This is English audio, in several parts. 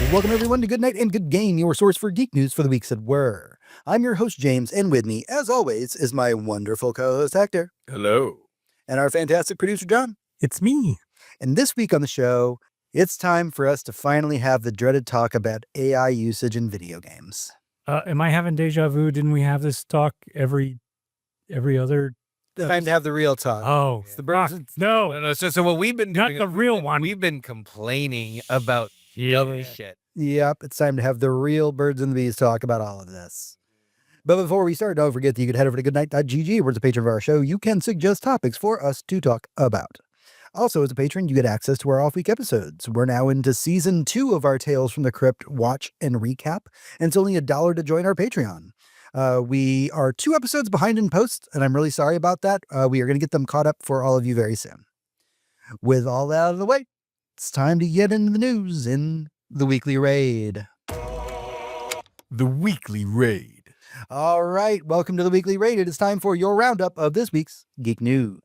Welcome everyone to Goodnight and Good Game, your source for geek news for the weeks that were. I'm your host James, and with me, as always, is my wonderful co-host Hector. Hello. And our fantastic producer John. It's me. And this week on the show, it's time for us to finally have the dreaded talk about AI usage in video games. Am I having deja vu? Didn't we have this talk every other? Time to have the real talk. Oh, It's the birds. no, So what we've been not doing, the real one. we've been complaining about Yeah. shit. Yep, it's time to have the real birds and the bees talk about all of this. But before we start, don't forget that you can head over to goodnight.gg, where as a patron of our show, you can suggest topics for us to talk about. Also, as a patron, you get access to our off-week episodes. We're now into Season 2 of our Tales from the Crypt watch and recap, and it's only $1 to join our Patreon. We are 2 episodes behind in post, and I'm really sorry about that. We are going to get them caught up for all of you very soon. With all that out of the way, it's time to get into the news in the Weekly Raid. The Weekly Raid. All right, welcome to the Weekly Raid. It is time for your roundup of this week's geek news.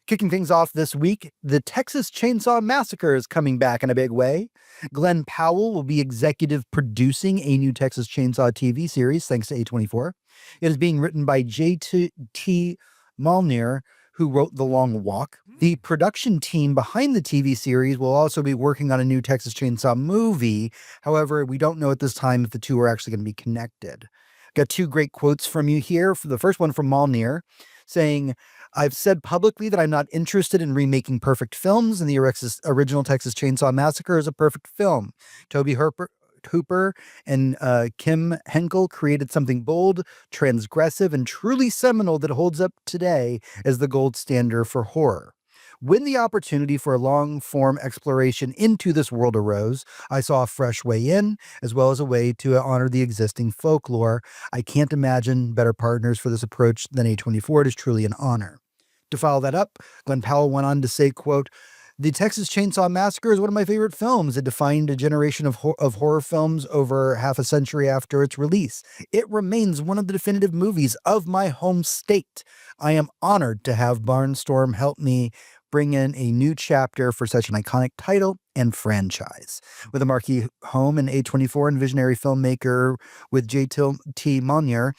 Kicking things off this week, the Texas Chainsaw Massacre is coming back in a big way. Glenn Powell will be executive producing a new Texas Chainsaw TV series, thanks to A24. It is being written by J.T. Malnier, who wrote The Long Walk. The production team behind the TV series will also be working on a new Texas Chainsaw movie. However, we don't know at this time if the two are actually going to be connected. Got 2 great quotes from you here. For the first one from Malnier, saying, "I've said publicly that I'm not interested in remaking perfect films, and the original Texas Chainsaw Massacre is a perfect film. Toby Hooper and Kim Henkel created something bold, transgressive, and truly seminal that holds up today as the gold standard for horror. When the opportunity for a long-form exploration into this world arose, I saw a fresh way in, as well as a way to honor the existing folklore. I can't imagine better partners for this approach than A24. It is truly an honor." To follow that up, Glenn Powell went on to say, quote, "The Texas Chainsaw Massacre is one of my favorite films. It defined a generation of horror films over half a century after its release. It remains one of the definitive movies of my home state. I am honored to have Barnstorm help me bring in a new chapter for such an iconic title and franchise." With a marquee home in A24 and visionary filmmaker with J.T. Malnier,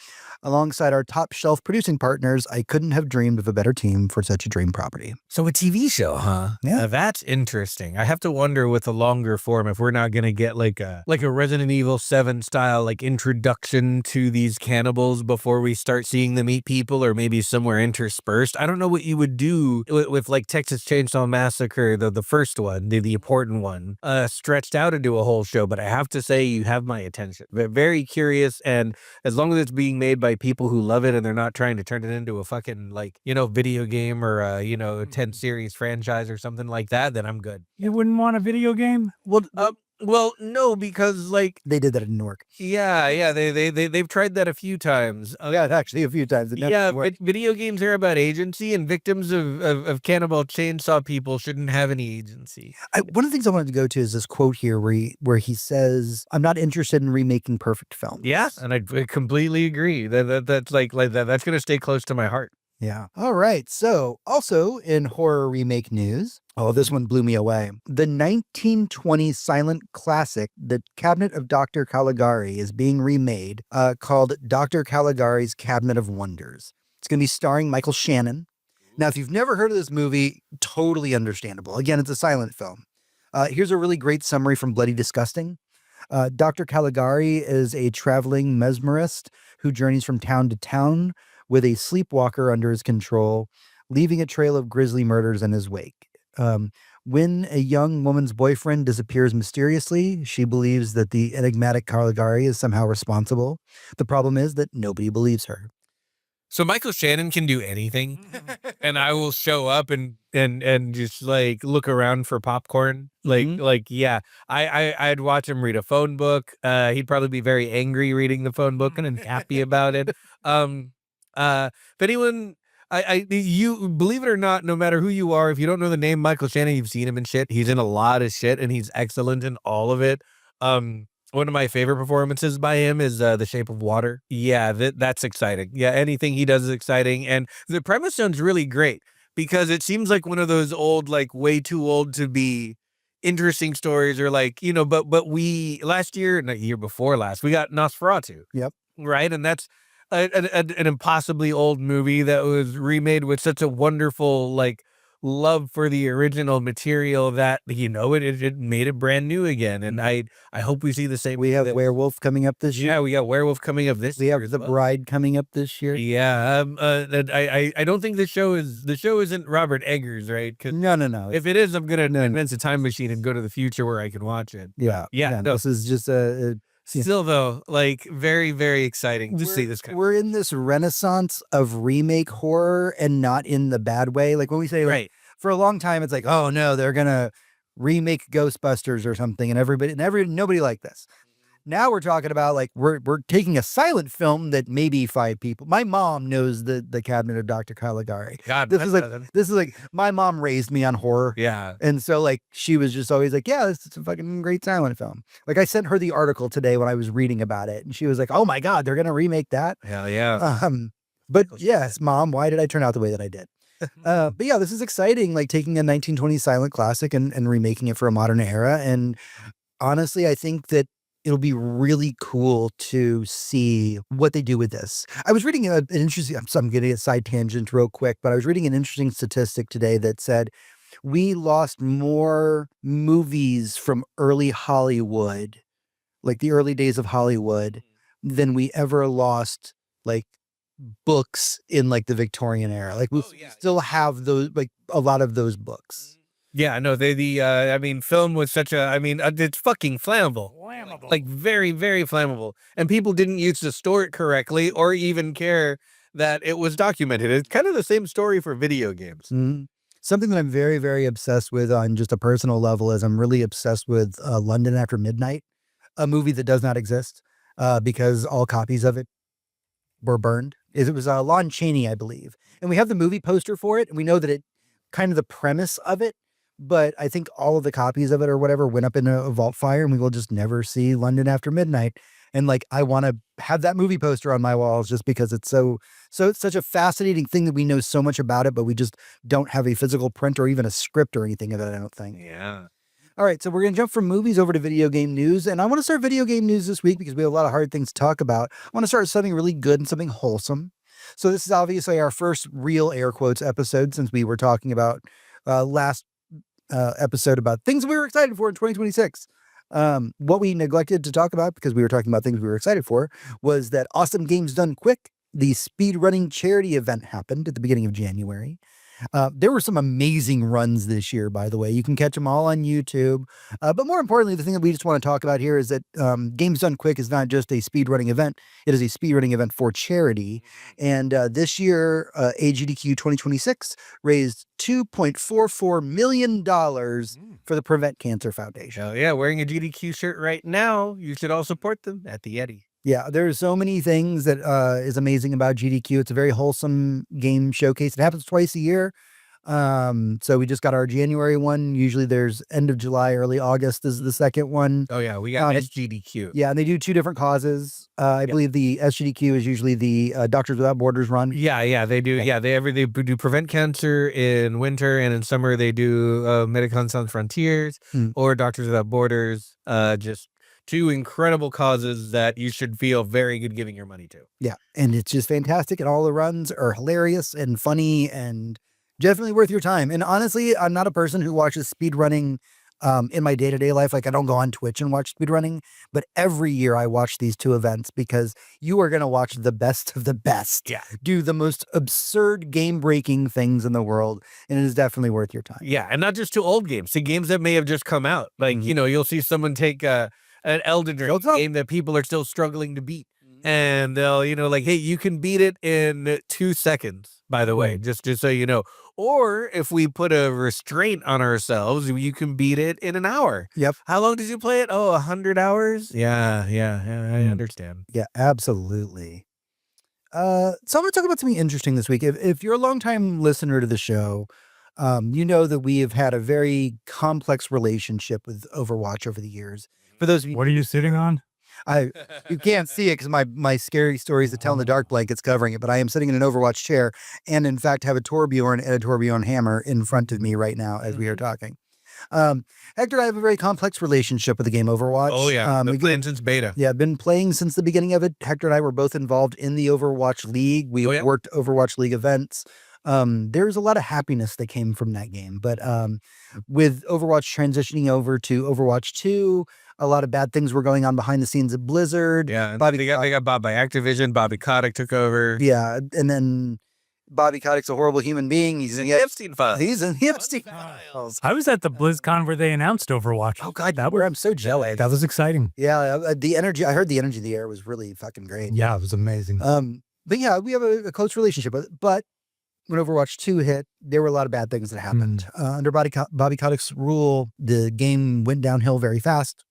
alongside our top shelf producing partners, I couldn't have dreamed of a better team for such a dream property. So a TV show, huh? Yeah. That's interesting. I have to wonder with the longer form if we're not going to get like a Resident Evil 7 style like introduction to these cannibals before we start seeing them eat people, or maybe somewhere interspersed. I don't know what you would do with like Texas Chainsaw Massacre, the first one, the important one, stretched out into a whole show. But I have to say, you have my attention. Very curious, and as long as it's being made by people who love it and they're not trying to turn it into a fucking video game or a 10 series franchise or something like that, then I'm good. You wouldn't want a video game? Well, no, because They did that. It didn't work. they've tried that a few times. Yeah, actually a few times. It never worked. But video games are about agency, and victims of cannibal chainsaw people shouldn't have any agency. One of the things I wanted to go to is this quote here where he says, "I'm not interested in remaking perfect films." Yeah, and I completely agree. That's like that. That's going to stay close to my heart. Yeah. All right. So also in horror remake news, this one blew me away. The 1920 silent classic, The Cabinet of Dr. Caligari, is being remade, called Dr. Caligari's Cabinet of Wonders. It's going to be starring Michael Shannon. Now, if you've never heard of this movie, totally understandable. Again, it's a silent film. Here's a really great summary from Bloody Disgusting. Dr. Caligari is a traveling mesmerist who journeys from town to town with a sleepwalker under his control, leaving a trail of grisly murders in his wake. When a young woman's boyfriend disappears mysteriously, she believes that the enigmatic Caligari is somehow responsible. The problem is that nobody believes her. So Michael Shannon can do anything, and I will show up and just like look around for popcorn. I'd watch him read a phone book. He'd probably be very angry reading the phone book and happy about it. If anyone, you believe it or not, no matter who you are, if you don't know the name Michael Shannon, you've seen him in shit. He's in a lot of shit, and he's excellent in all of it. One of my favorite performances by him is The Shape of Water. Yeah, that's exciting. Yeah, anything he does is exciting. And the premise sounds really great because it seems like one of those old, like way too old to be interesting stories or like, but we last year, not year before last, we got Nosferatu. Yep. Right. And that's an impossibly old movie that was remade with such a wonderful, like, love for the original material that, it made it brand new again. And I hope we see the same. We have Werewolf coming up this year. Yeah, we got Werewolf coming up this We year. have The Bride coming up this year. Yeah. I don't think the show isn't Robert Eggers, right? 'Cause No. if it is, I'm going to invent a time machine and go to the future where I can watch it. Yeah. No. This is just Still, though, like, very, very exciting to see this kind We're in this renaissance of remake horror, and not in the bad way. Like when we say, like, right. for a long time, it's like, oh no, they're gonna remake Ghostbusters or something, and nobody liked this. Now we're talking about, like, we're taking a silent film that maybe 5 people. My mom knows the Cabinet of Dr. Caligari. God, This is like my mom raised me on horror. yeah. And so, like, she was just always like, yeah, this is a fucking great silent film. Like, I sent her the article today when I was reading about it, and she was like, oh my God, they're gonna remake that. Hell yeah. But yes, Mom, why did I turn out the way that I did? But yeah, this is exciting, like taking a 1920s silent classic and remaking it for a modern era. And honestly, I think that it'll be really cool to see what they do with this. I was reading an interesting, I'm getting a side tangent real quick, but I was reading an interesting statistic today that said we lost more movies from early Hollywood, like the early days of Hollywood, than we ever lost, like, books in, like, the Victorian era. Like, we still have those, like, a lot of those books. Yeah, no, film was such it's fucking flammable. Like, very, very flammable. And people didn't use to store it correctly or even care that it was documented. It's kind of the same story for video games. Mm-hmm. Something that I'm very, very obsessed with on just a personal level is I'm really obsessed with London After Midnight, a movie that does not exist because all copies of it were burned. It was Lon Chaney, I believe. And we have the movie poster for it, and we know that it kind of the premise of it, but I think all of the copies of it or whatever went up in a vault fire, and we will just never see London After Midnight. And, like, I want to have that movie poster on my walls just because it's it's such a fascinating thing that we know so much about it, but we just don't have a physical print or even a script or anything of it, I don't think. Yeah. All right, so we're going to jump from movies over to video game news, and I want to start video game news this week because we have a lot of hard things to talk about. I want to start with something really good and something wholesome. So this is obviously our first real air quotes episode since we were talking about last episode about things we were excited for in 2026. What we neglected to talk about because we were talking about things we were excited for was that Awesome Games Done Quick, the speedrunning charity event, happened at the beginning of January. There were some amazing runs this year, by the way. You can catch them all on YouTube. But more importantly, the thing that we just want to talk about here is that Games Done Quick is not just a speedrunning event. It is a speedrunning event for charity. And this year, AGDQ 2026 raised $2.44 million for the Prevent Cancer Foundation. Oh, yeah. Wearing a GDQ shirt right now. You should all support them at the Yeti. Yeah, there's so many things that is amazing about GDQ. It's a very wholesome game showcase. It happens twice a year. So we just got our January one. Usually there's end of July, early August is the second one. Oh yeah, we got SGDQ. Yeah, and they do 2 different causes. I believe the SGDQ is usually the Doctors Without Borders run. Yeah, they do. Okay. Yeah, they do Prevent Cancer in winter, and in summer they do Médecins Sans Frontières or Doctors Without Borders. Just 2 incredible causes that you should feel very good giving your money to. Yeah, and it's just fantastic, and all the runs are hilarious and funny and definitely worth your time. And honestly, I'm not a person who watches speedrunning in my day-to-day life. Like, I don't go on Twitch and watch speedrunning, but every year I watch these 2 events because you are going to watch the best of the best do the most absurd game-breaking things in the world, and it is definitely worth your time. Yeah, and not just to old games, to games that may have just come out. Like, you'll see someone take an Elden Ring game that people are still struggling to beat. And they'll, like, hey, you can beat it in 2 seconds, by the way, just so you know. Or if we put a restraint on ourselves, you can beat it in an hour. Yep. How long did you play it? Oh, 100 hours? Yeah, I understand. Yeah, absolutely. So I'm going to talk about something interesting this week. If you're a longtime listener to the show, you know that we have had a very complex relationship with Overwatch over the years. For those of you, what are you sitting on? You can't see it because my scary stories that tell in the dark blanket's covering it, but I am sitting in an Overwatch chair and in fact have a Torbjorn and a Torbjorn hammer in front of me right now as we are talking. Hector and I have a very complex relationship with the game Overwatch. Oh yeah, been playing since beta. Yeah, been playing since the beginning of it. Hector and I were both involved in the Overwatch League. We worked Overwatch League events. There's a lot of happiness that came from that game. But with Overwatch transitioning over to Overwatch 2, a lot of bad things were going on behind the scenes at Blizzard. Yeah, they got bought by Activision. Bobby Kotick took over. Yeah, and then Bobby Kotick's a horrible human being. He's in the Epstein files. He's in the Epstein files. I was at the BlizzCon where they announced Overwatch. Oh God, I'm so jealous. That was exciting. Yeah, the energy. I heard the energy in the air was really fucking great. Yeah, it was amazing. But yeah, we have a close relationship with it. But when Overwatch 2 hit, there were a lot of bad things that happened. Under Bobby Kotick's rule, the game went downhill very fast.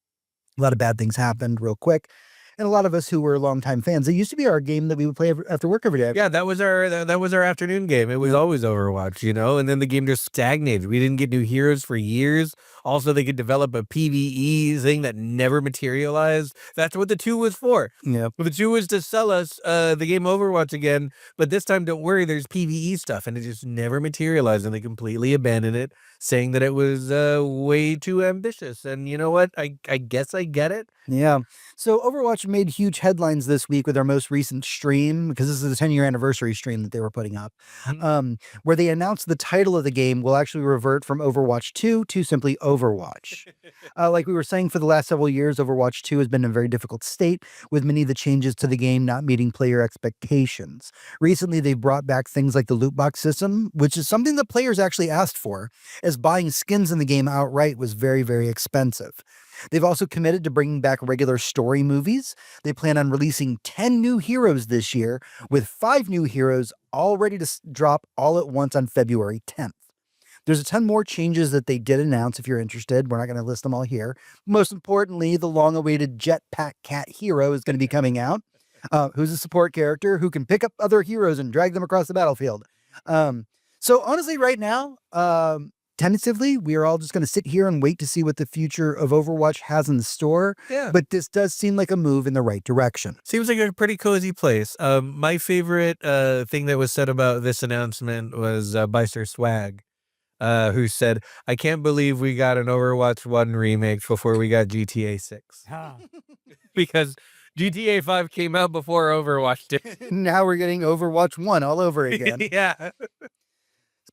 A lot of bad things happened real quick. And a lot of us who were longtime fans, it used to be our game that we would play after work every day. Yeah, that was our afternoon game. It was always Overwatch, and then the game just stagnated. We didn't get new heroes for years. Also, they could develop a PvE thing that never materialized. That's what the 2 was for. Yeah. Well, the 2 was to sell us the game Overwatch again, but this time, don't worry, there's PvE stuff, and it just never materialized, and they completely abandoned it, saying that it was way too ambitious. And you know what? I guess I get it. Yeah. So Overwatch made huge headlines this week with their most recent stream, because this is the 10-year anniversary stream that they were putting up, where they announced the title of the game will actually revert from Overwatch 2 to simply Overwatch. Like we were saying, for the last several years, Overwatch 2 has been in a very difficult state, with many of the changes to the game not meeting player expectations. Recently, they brought back things like the loot box system, which is something that players actually asked for, as buying skins in the game outright was very, very expensive. They've also committed to bringing back regular story movies. They plan on releasing 10 new heroes this year, with 5 new heroes all ready to drop all at once on February 10th. There's a ton more changes that they did announce if you're interested. We're not going to list them all here. Most importantly, the long-awaited Jetpack Cat hero is going to be coming out, who's a support character who can pick up other heroes and drag them across the battlefield. So honestly, right now, tentatively, we are all just going to sit here and wait to see what the future of Overwatch has in store. Yeah. But this does seem like a move in the right direction. Seems like a pretty cozy place. My favorite thing that was said about this announcement was Byster Swag, who said, "I can't believe we got an Overwatch 1 remake before we got GTA 6. Because GTA 5 came out before Overwatch did. Now we're getting Overwatch 1 all over again. Yeah.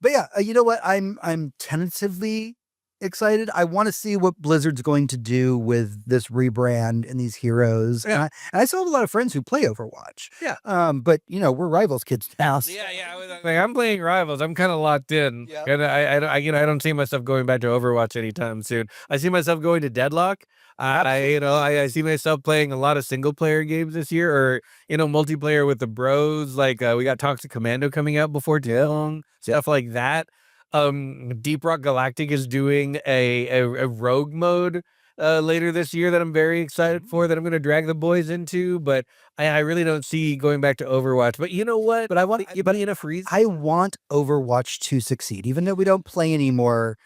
But yeah, you know what? I'm tentatively excited. I want to see what Blizzard's going to do with this rebrand and these heroes. Yeah. And I still have a lot of friends who play Overwatch. Yeah. But we're Rivals kids now. So. Yeah. I'm playing Rivals. I'm kind of locked in. Yeah. And I don't see myself going back to Overwatch anytime soon. I see myself going to Deadlock. I see myself playing a lot of single player games this year, or multiplayer with the bros. Like we got Toxic Commando coming out before too long, stuff like that. Deep Rock Galactic is doing a rogue mode later this year that I'm very excited for, that I'm going to drag the boys into. But I really don't see going back to Overwatch. But you know what? But I want enough reason. I want Overwatch to succeed, even though we don't play anymore.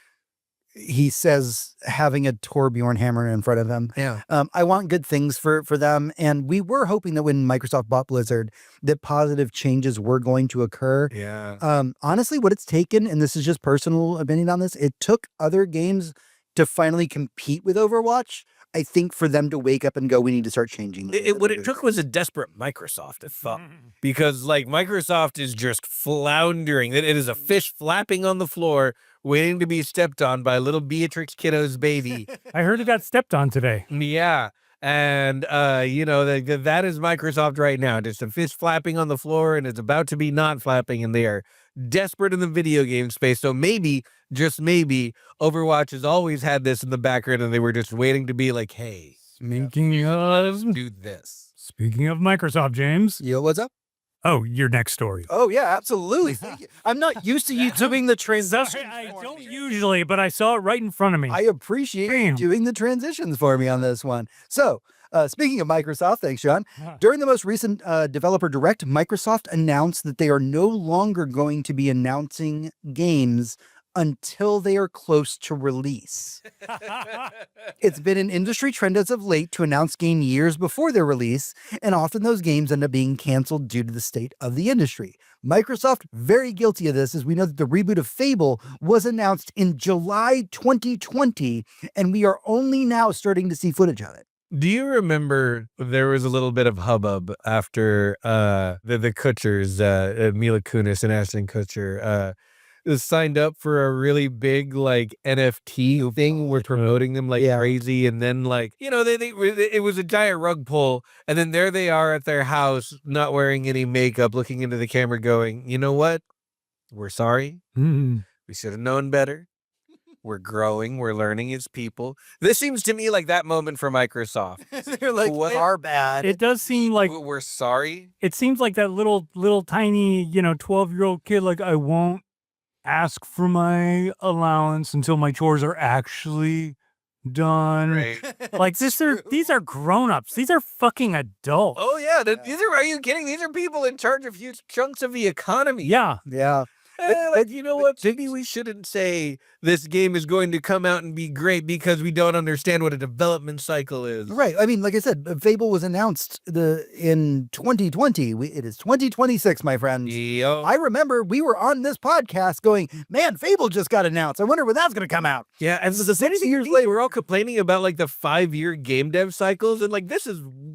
He says having a Torbjorn hammer in front of him. Yeah. I want good things for them. And we were hoping that when Microsoft bought Blizzard, that positive changes were going to occur. Yeah. Honestly, what it's taken, and this is just personal opinion on this, it took other games to finally compete with Overwatch. I think for them to wake up and go, we need to start changing. What it took was a desperate Microsoft, I thought, because Microsoft is just floundering. It is a fish flapping on the floor, waiting to be stepped on by little Beatrix Kiddo's baby. I heard it got stepped on today. Yeah. And, that is Microsoft right now. Just a fish flapping on the floor, and it's about to be not flapping, and they are desperate in the video game space. So maybe, just maybe, Overwatch has always had this in the background, and they were just waiting to be like, hey, Speaking of do this. Microsoft, James. Yo, what's up? Oh, your next story. Oh, yeah, absolutely. Thank you. I'm not used to you doing the transition. I don't usually, but I saw it right in front of me. I appreciate you doing the transitions for me on this one. So, speaking of Microsoft, thanks, Sean. During the most recent Developer Direct, Microsoft announced that they are no longer going to be announcing games until they are close to release. It's been an industry trend as of late to announce games years before their release, and often those games end up being canceled due to the state of the industry. Microsoft, very guilty of this, as we know that the reboot of Fable was announced in July 2020, and we are only now starting to see footage of it. Do you remember there was a little bit of hubbub after the Kutchers, Mila Kunis and Ashton Kutcher, signed up for a really big like NFT thing? We're promoting them like crazy, and then like it was a giant rug pull, and then there they are at their house, not wearing any makeup, looking into the camera, going, "You know what? We're sorry. We should have known better. We're growing. We're learning as people." This seems to me like that moment for Microsoft. They're like, What? our bad. It does seem like We're sorry. it seems like that little tiny 12-year-old kid. Like, I won't ask for my allowance until my chores are actually done. Right. Like these are grown-ups. These are fucking adults. Oh yeah, are you kidding? These are people in charge of huge chunks of the economy. Yeah. Yeah. Like, you know what? Maybe we shouldn't say this game is going to come out and be great because we don't understand what a development cycle is. Right. I mean, like I said, Fable was announced in 2020. It is 2026, my friends. Yo. I remember we were on this podcast going, man, Fable just got announced. I wonder when that's going to come out. Yeah, and so the 6 years later, we're all complaining about like the 5-year game dev cycles, and like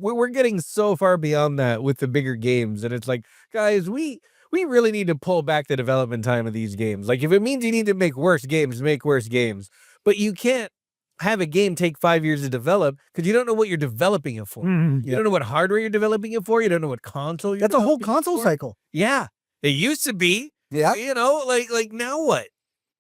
we're getting so far beyond that with the bigger games, and it's like, guys, we really need to pull back the development time of these games. Like, if it means you need to make worse games, make worse games. But you can't have a game take 5 years to develop because you don't know what you're developing it for. You don't know what hardware you're developing it for. You don't know what console you're That's a whole developing it console for. cycle. Yeah. It used to be. Yeah. Like now what?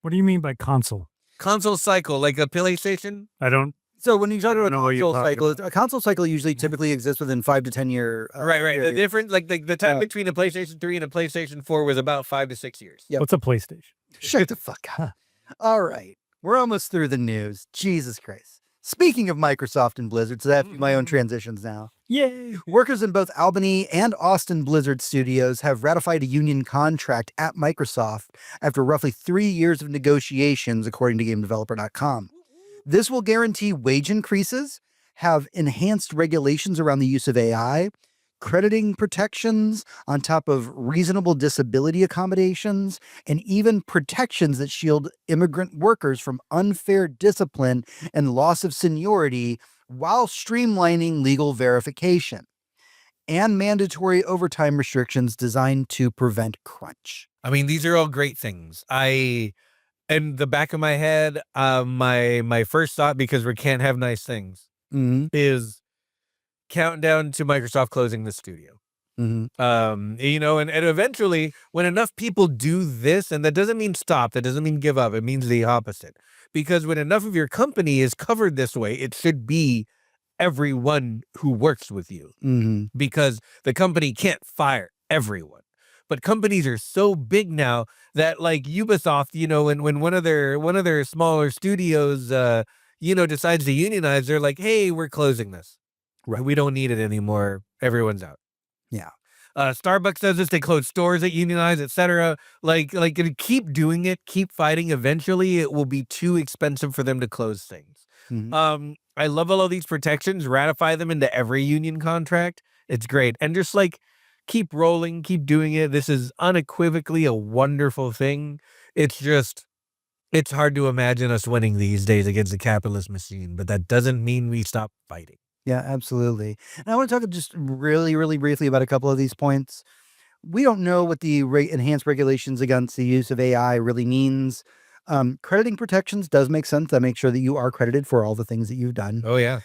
What do you mean by console? Console cycle, like a PlayStation? I don't. So when you talk about know what you're console talking cycle, a console cycle usually typically exists within 5 to 10 year. Right. The period. difference, like the time between a PlayStation 3 and a PlayStation 4 was about 5 to 6 years. Yep. What's a PlayStation? Shut the fuck up. All right. We're almost through the news. Jesus Christ. Speaking of Microsoft and Blizzard, so I have to do my own transitions now. Yay. Workers in both Albany and Austin Blizzard studios have ratified a union contract at Microsoft after roughly 3 years of negotiations, according to GameDeveloper.com. This will guarantee wage increases, have enhanced regulations around the use of AI, crediting protections on top of reasonable disability accommodations, and even protections that shield immigrant workers from unfair discipline and loss of seniority while streamlining legal verification, and mandatory overtime restrictions designed to prevent crunch. I mean, these are all great things. In the back of my head, my first thought, because we can't have nice things, is countdown to Microsoft closing the studio. And eventually, when enough people do this, and that doesn't mean stop, that doesn't mean give up, it means the opposite. Because when enough of your company is covered this way, it should be everyone who works with you. Because the company can't fire everyone. But companies are so big now that, like Ubisoft, when one of their smaller studios, decides to unionize, they're like, "Hey, we're closing this. Right, we don't need it anymore. Everyone's out." Yeah. Starbucks does this. They close stores that unionize, etc. Like, keep doing it, keep fighting. Eventually, it will be too expensive for them to close things. I love all of these protections. Ratify them into every union contract. It's great, and just like, keep rolling, keep doing it. This is unequivocally a wonderful thing. It's hard to imagine us winning these days against the capitalist machine, but that doesn't mean we stop fighting. Yeah, absolutely. And I want to talk just really, really briefly about a couple of these points. We don't know what the enhanced regulations against the use of AI really means. Crediting protections does make sense. That makes sure that you are credited for all the things that you've done. Oh, yeah.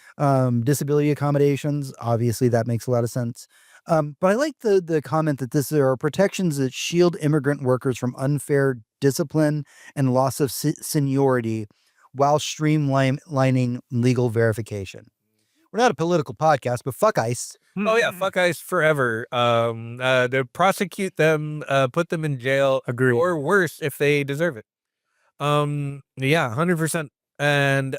Disability accommodations, obviously that makes a lot of sense. But I like the comment that there are protections that shield immigrant workers from unfair discipline and loss of seniority while streamlining legal verification. We're not a political podcast, but fuck ICE. Oh yeah, fuck ICE forever. To prosecute them, put them in jail, Agree. or worse if they deserve it. Yeah, 100%. And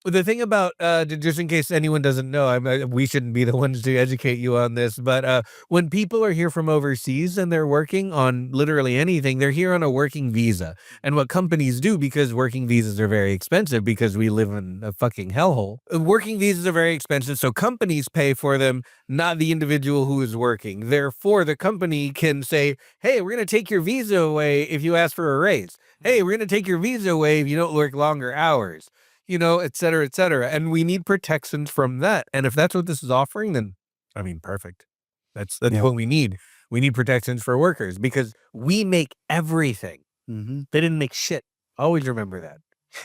The thing about, just in case anyone doesn't know, we shouldn't be the ones to educate you on this, but when people are here from overseas and they're working on literally anything, they're here on a working visa. And what companies do, because working visas are very expensive because we live in a fucking hellhole, working visas are very expensive, so companies pay for them, not the individual who is working. Therefore, the company can say, hey, we're going to take your visa away if you ask for a raise. Hey, we're going to take your visa away if you don't work longer hours. Et cetera, et cetera. And we need protections from that. And if that's what this is offering, then, I mean, perfect. That's what we need. We need protections for workers because we make everything. Mm-hmm. They didn't make shit. Always remember that.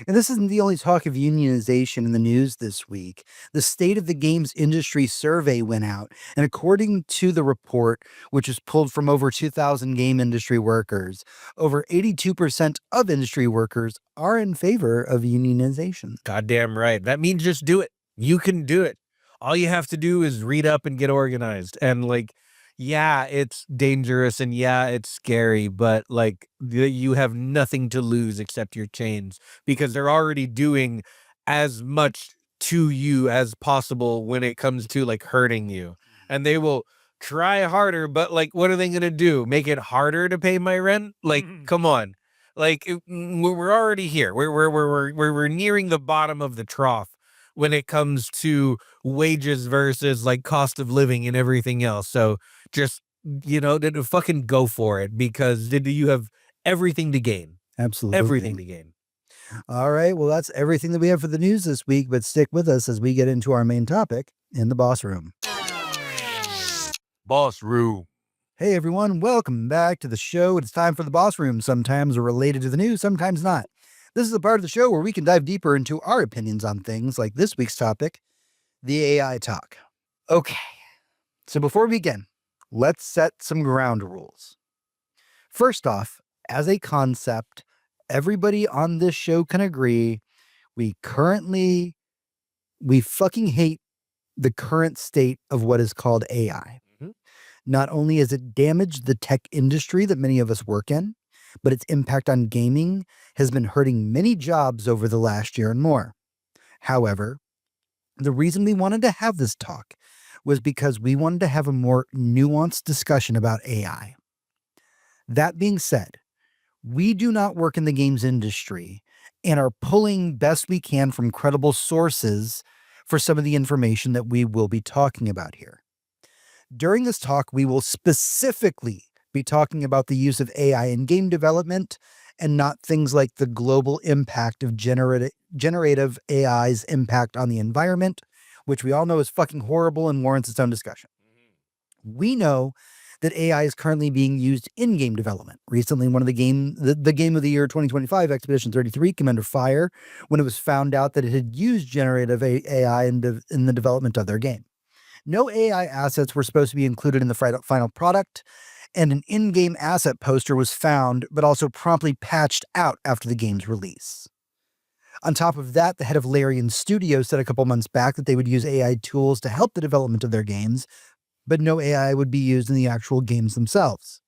And this isn't the only talk of unionization in the news this week. The State of the Games Industry survey went out, and according to the report, which was pulled from over 2,000 game industry workers, over 82% of industry workers are in favor of unionization. Goddamn right. That means just do it. You can do it. All you have to do is read up and get organized. And yeah, it's dangerous and yeah, it's scary, but you have nothing to lose except your chains because they're already doing as much to you as possible when it comes to hurting you. And they will try harder, but what are they going to do? Make it harder to pay my rent? Come on. We're already here. We're nearing the bottom of the trough when it comes to wages versus cost of living and everything else. So just, fucking go for it because you have everything to gain. Absolutely. Everything to gain. All right. Well, that's everything that we have for the news this week, but stick with us as we get into our main topic in the boss room. Boss room. Hey, everyone. Welcome back to the show. It's time for the boss room. Sometimes we're related to the news, sometimes not. This is the part of the show where we can dive deeper into our opinions on things like this week's topic, the AI talk. Okay. So before we begin, let's set some ground rules. First off, as a concept, everybody on this show can agree we fucking hate the current state of what is called AI. Mm-hmm. Not only has it damaged the tech industry that many of us work in, but its impact on gaming has been hurting many jobs over the last year and more. However, the reason we wanted to have this talk was because we wanted to have a more nuanced discussion about AI. That being said, we do not work in the games industry and are pulling best we can from credible sources for some of the information that we will be talking about here. During this talk, we will specifically be talking about the use of AI in game development and not things like the global impact of generative AI's impact on the environment, which we all know is fucking horrible and warrants its own discussion. We know that AI is currently being used in game development. Recently, one of the game of the year 2025, Expedition 33, came under fire when it was found out that it had used generative AI in the development of their game. No AI assets were supposed to be included in the final product, and an in-game asset poster was found, but also promptly patched out after the game's release. On top of that, the head of Larian Studios said a couple months back that they would use AI tools to help the development of their games, but no AI would be used in the actual games themselves.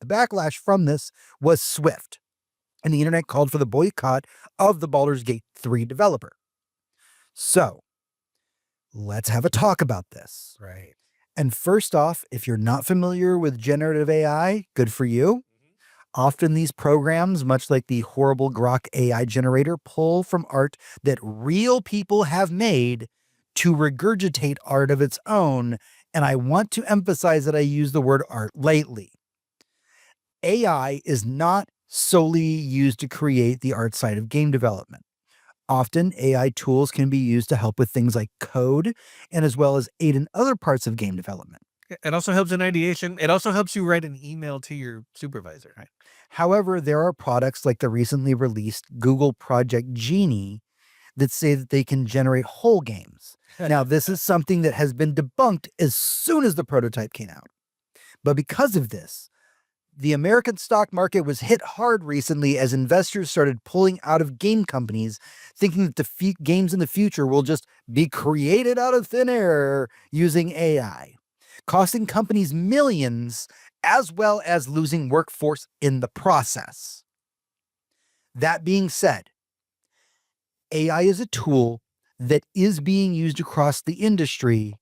The backlash from this was swift, and the internet called for the boycott of the Baldur's Gate 3 developer. So, let's have a talk about this. Right. And first off, if you're not familiar with generative AI, good for you. Often these programs, much like the horrible Grok AI generator, pull from art that real people have made to regurgitate art of its own. And I want to emphasize that I use the word art lightly. AI is not solely used to create the art side of game development. Often, AI tools can be used to help with things like code and as well as aid in other parts of game development. It also helps in ideation. It also helps you write an email to your supervisor. Right? However, there are products like the recently released Google Project Genie that say that they can generate whole games. Now, this is something that has been debunked as soon as the prototype came out. But because of this, the American stock market was hit hard recently as investors started pulling out of game companies, thinking that the games in the future will just be created out of thin air using AI, costing companies millions as well as losing workforce in the process. That being said, AI is a tool that is being used across the industry,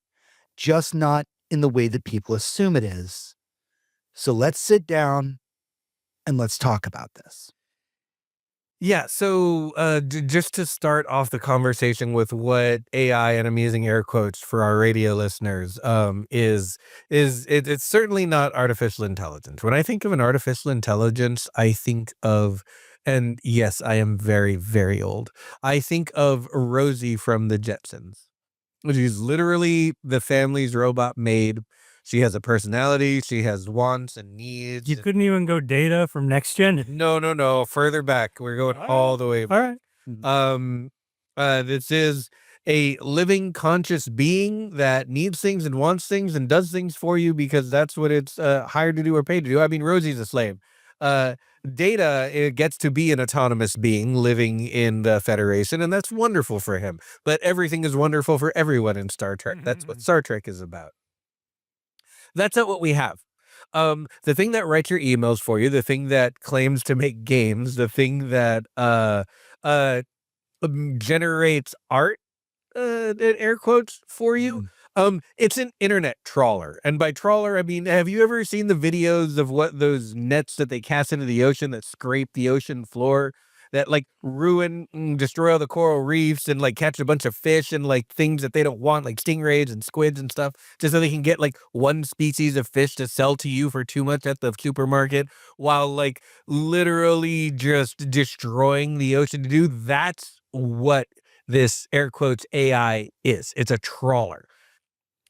just not in the way that people assume it is. So let's sit down and let's talk about this. Yeah, so just to start off the conversation with what AI, and I'm using air quotes for our radio listeners, it's certainly not artificial intelligence. When I think of an artificial intelligence, I think of, and yes, I am very, very old. I think of Rosie from the Jetsons. She's literally the family's robot maid. She has a personality. She has wants and needs. You couldn't even go Data from Next Gen. No. Further back. We're going all the way. All right. This is a living conscious being that needs things and wants things and does things for you because that's what it's hired to do or paid to do. I mean, Rosie's a slave. Data, it gets to be an autonomous being living in the Federation, and that's wonderful for him. But everything is wonderful for everyone in Star Trek. That's what Star Trek is about. That's not what we have. The thing that writes your emails for you, the thing that claims to make games, the thing that generates art, air quotes, for you. It's an internet trawler. And by trawler, I mean, have you ever seen the videos of what those nets that they cast into the ocean that scrape the ocean floor, that like ruin, destroy all the coral reefs and like catch a bunch of fish and like things that they don't want, like stingrays and squids and stuff, just so they can get like one species of fish to sell to you for too much at the supermarket, while like literally just destroying the ocean to do? That's what this air quotes AI is. It's a trawler.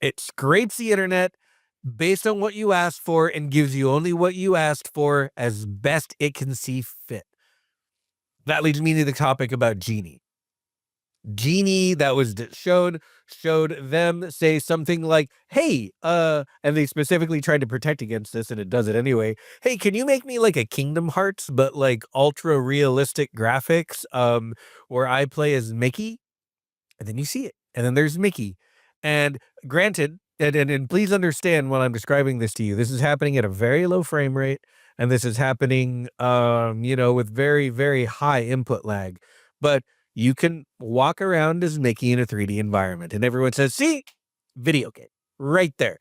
It scrapes the internet based on what you asked for and gives you only what you asked for as best it can see fit. That leads me to the topic about Genie. Genie, that was showed them say something like, hey, and they specifically tried to protect against this, and it does it anyway. Hey, can you make me like a Kingdom Hearts, but like ultra realistic graphics, where I play as Mickey? And then you see it. And then there's Mickey. And granted, and please understand while I'm describing this to you, this is happening at a very low frame rate. And this is happening, with very, very high input lag. But you can walk around as Mickey in a 3D environment. And everyone says, see, video game, right there.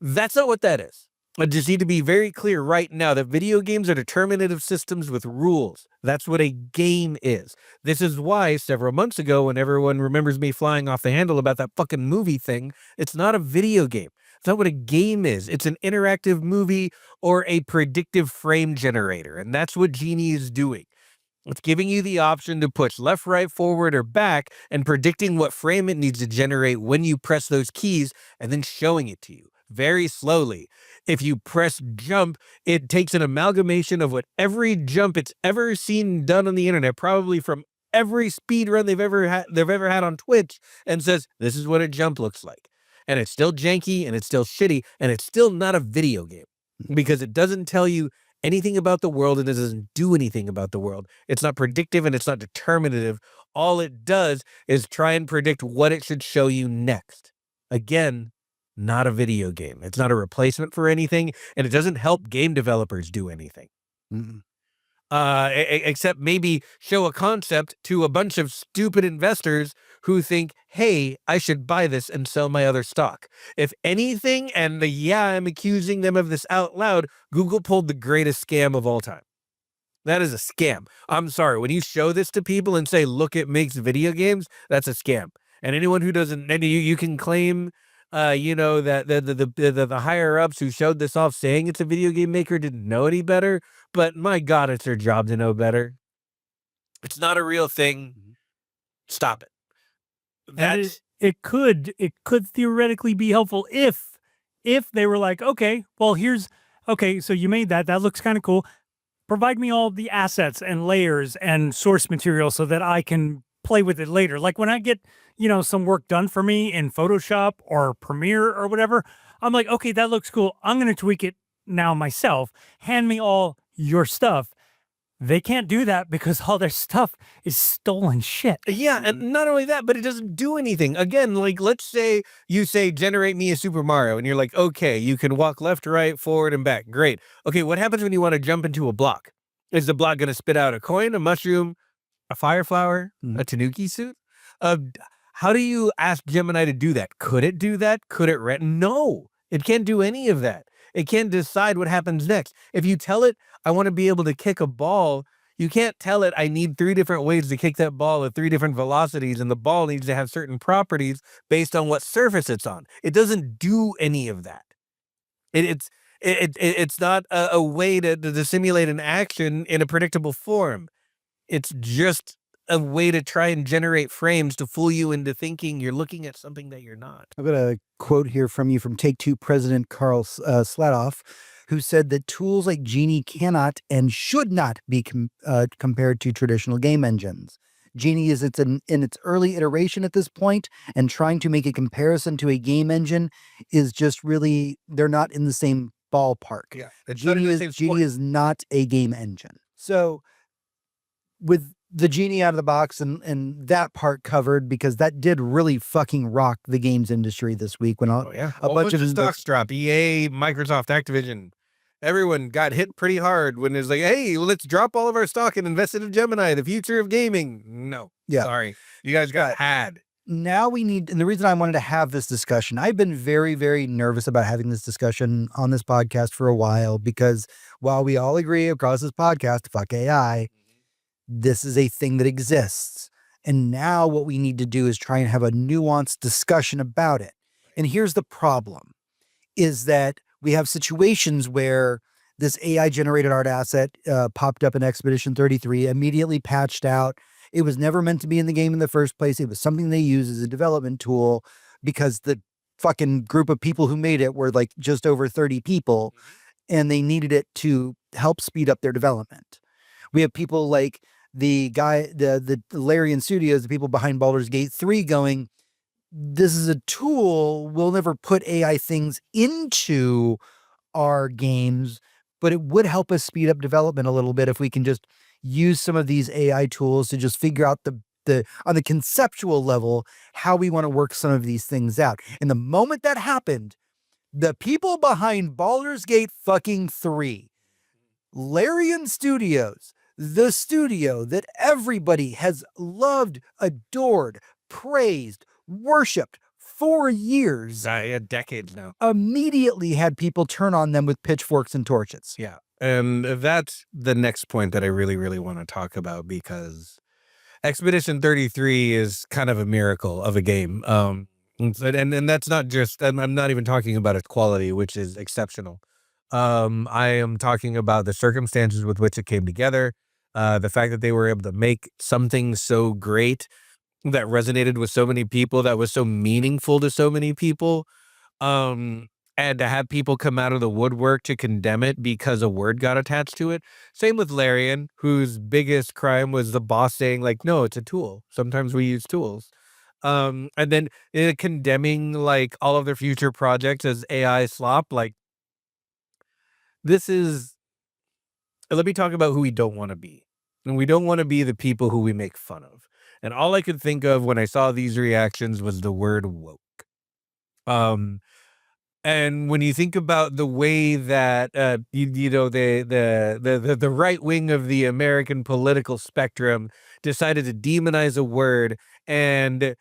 That's not what that is. I just need to be very clear right now that video games are determinative systems with rules. That's what a game is. This is why several months ago, when everyone remembers me flying off the handle about that fucking movie thing, it's not a video game. It's not what a game is. It's an interactive movie or a predictive frame generator. And that's what Genie is doing. It's giving you the option to push left, right, forward, or back and predicting what frame it needs to generate when you press those keys and then showing it to you very slowly. If you press jump, it takes an amalgamation of what every jump it's ever seen done on the internet, probably from every speed run they've ever had on Twitch, and says, this is what a jump looks like. And it's still janky and it's still shitty and it's still not a video game because it doesn't tell you anything about the world and it doesn't do anything about the world. It's not predictive and it's not determinative. All it does is try and predict what it should show you next. Again, not a video game. It's not a replacement for anything, and it doesn't help game developers do anything. Except maybe show a concept to a bunch of stupid investors who think, hey, I should buy this and sell my other stock. If anything, and I'm accusing them of this out loud, Google pulled the greatest scam of all time. That is a scam. I'm sorry. When you show this to people and say, look, it makes video games, that's a scam. And anyone who doesn't, and you can claim, that the higher ups who showed this off saying it's a video game maker didn't know any better, but my God, it's their job to know better. It's not a real thing. Stop it. It could theoretically be helpful if they were like, okay, so you made that looks kind of cool. Provide me all the assets and layers and source material so that I can play with it later. Like when I get, some work done for me in Photoshop or Premiere or whatever, I'm like, okay, that looks cool. I'm going to tweak it now myself. Hand me all your stuff. They can't do that because all their stuff is stolen shit. Yeah, and not only that, but it doesn't do anything. Again, like let's say you say, generate me a Super Mario, and you're like, okay, you can walk left, right, forward, and back. Great. Okay, what happens when you want to jump into a block? Is the block going to spit out a coin, a mushroom, A fire flower? Mhm. A tanuki suit? How do you ask Gemini to do that? Could it do that? Could it No, it can't do any of that. It can't decide what happens next. If you tell it, I want to be able to kick a ball, you can't tell it, I need 3 different ways to kick that ball at 3 different velocities, and the ball needs to have certain properties based on what surface it's on. It doesn't do any of that. It's not a way to simulate an action in a predictable form. It's just a way to try and generate frames to fool you into thinking you're looking at something that you're not. I've got a quote here from you from Take-Two president Karl Slatoff, who said that tools like Genie cannot and should not be compared to traditional game engines. Genie is in its early iteration at this point, and trying to make a comparison to a game engine is just really, they're not in the same ballpark. Yeah, Genie is not a game engine. So with the Genie out of the box and that part covered, because that did really fucking rock the games industry this week when a bunch of stocks dropped. EA, Microsoft, Activision, everyone got hit pretty hard when it's like, hey, let's drop all of our stock and invest in Gemini, the future of gaming. No, sorry, you guys got had. Now we need, and the reason I wanted to have this discussion, I've been very, very nervous about having this discussion on this podcast for a while, because while we all agree across this podcast, fuck AI, this is a thing that exists. And now what we need to do is try and have a nuanced discussion about it. And here's the problem, is that we have situations where this AI generated art asset popped up in Expedition 33, immediately patched out. It was never meant to be in the game in the first place. It was something they used as a development tool because the fucking group of people who made it were like just over 30 people, and they needed it to help speed up their development. We have people like the Larian Studios, the people behind Baldur's Gate 3 going, this is a tool. We'll never put AI things into our games, but it would help us speed up development a little bit if we can just use some of these AI tools to just figure out on the conceptual level, how we want to work some of these things out. And the moment that happened, the people behind Baldur's Gate fucking 3, Larian Studios, the studio that everybody has loved, adored, praised, worshipped for years, decades now, immediately had people turn on them with pitchforks and torches. Yeah. And that's the next point that I really, really want to talk about, because Expedition 33 is kind of a miracle of a game. And that's not just, I'm not even talking about its quality, which is exceptional. I am talking about the circumstances with which it came together, the fact that they were able to make something so great that resonated with so many people, that was so meaningful to so many people, and to have people come out of the woodwork to condemn it because a word got attached to it. Same with Larian, whose biggest crime was the boss saying, like, no, it's a tool. Sometimes we use tools. And then condemning like all of their future projects as AI slop. Like, this is, let me talk about who we don't want to be. And we don't want to be the people who we make fun of. And all I could think of when I saw these reactions was the word woke. And when you think about the way that the right wing of the American political spectrum decided to demonize a word and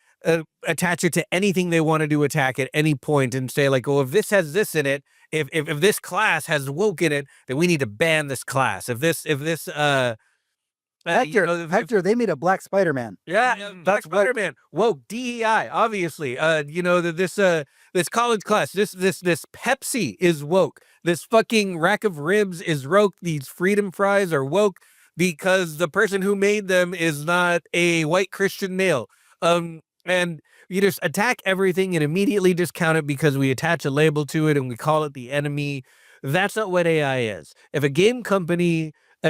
attach it to anything they wanted to attack at any point, and say like, oh, if this has this in it, if this class has woke in it, then we need to ban this class. Hector, they made a black Spider-Man. Yeah, black Spider-Man. Woke, DEI, obviously. This college class, this Pepsi is woke. This fucking rack of ribs is woke. These freedom fries are woke because the person who made them is not a white Christian male. And you just attack everything and immediately discount it because we attach a label to it and we call it the enemy. That's not what AI is. If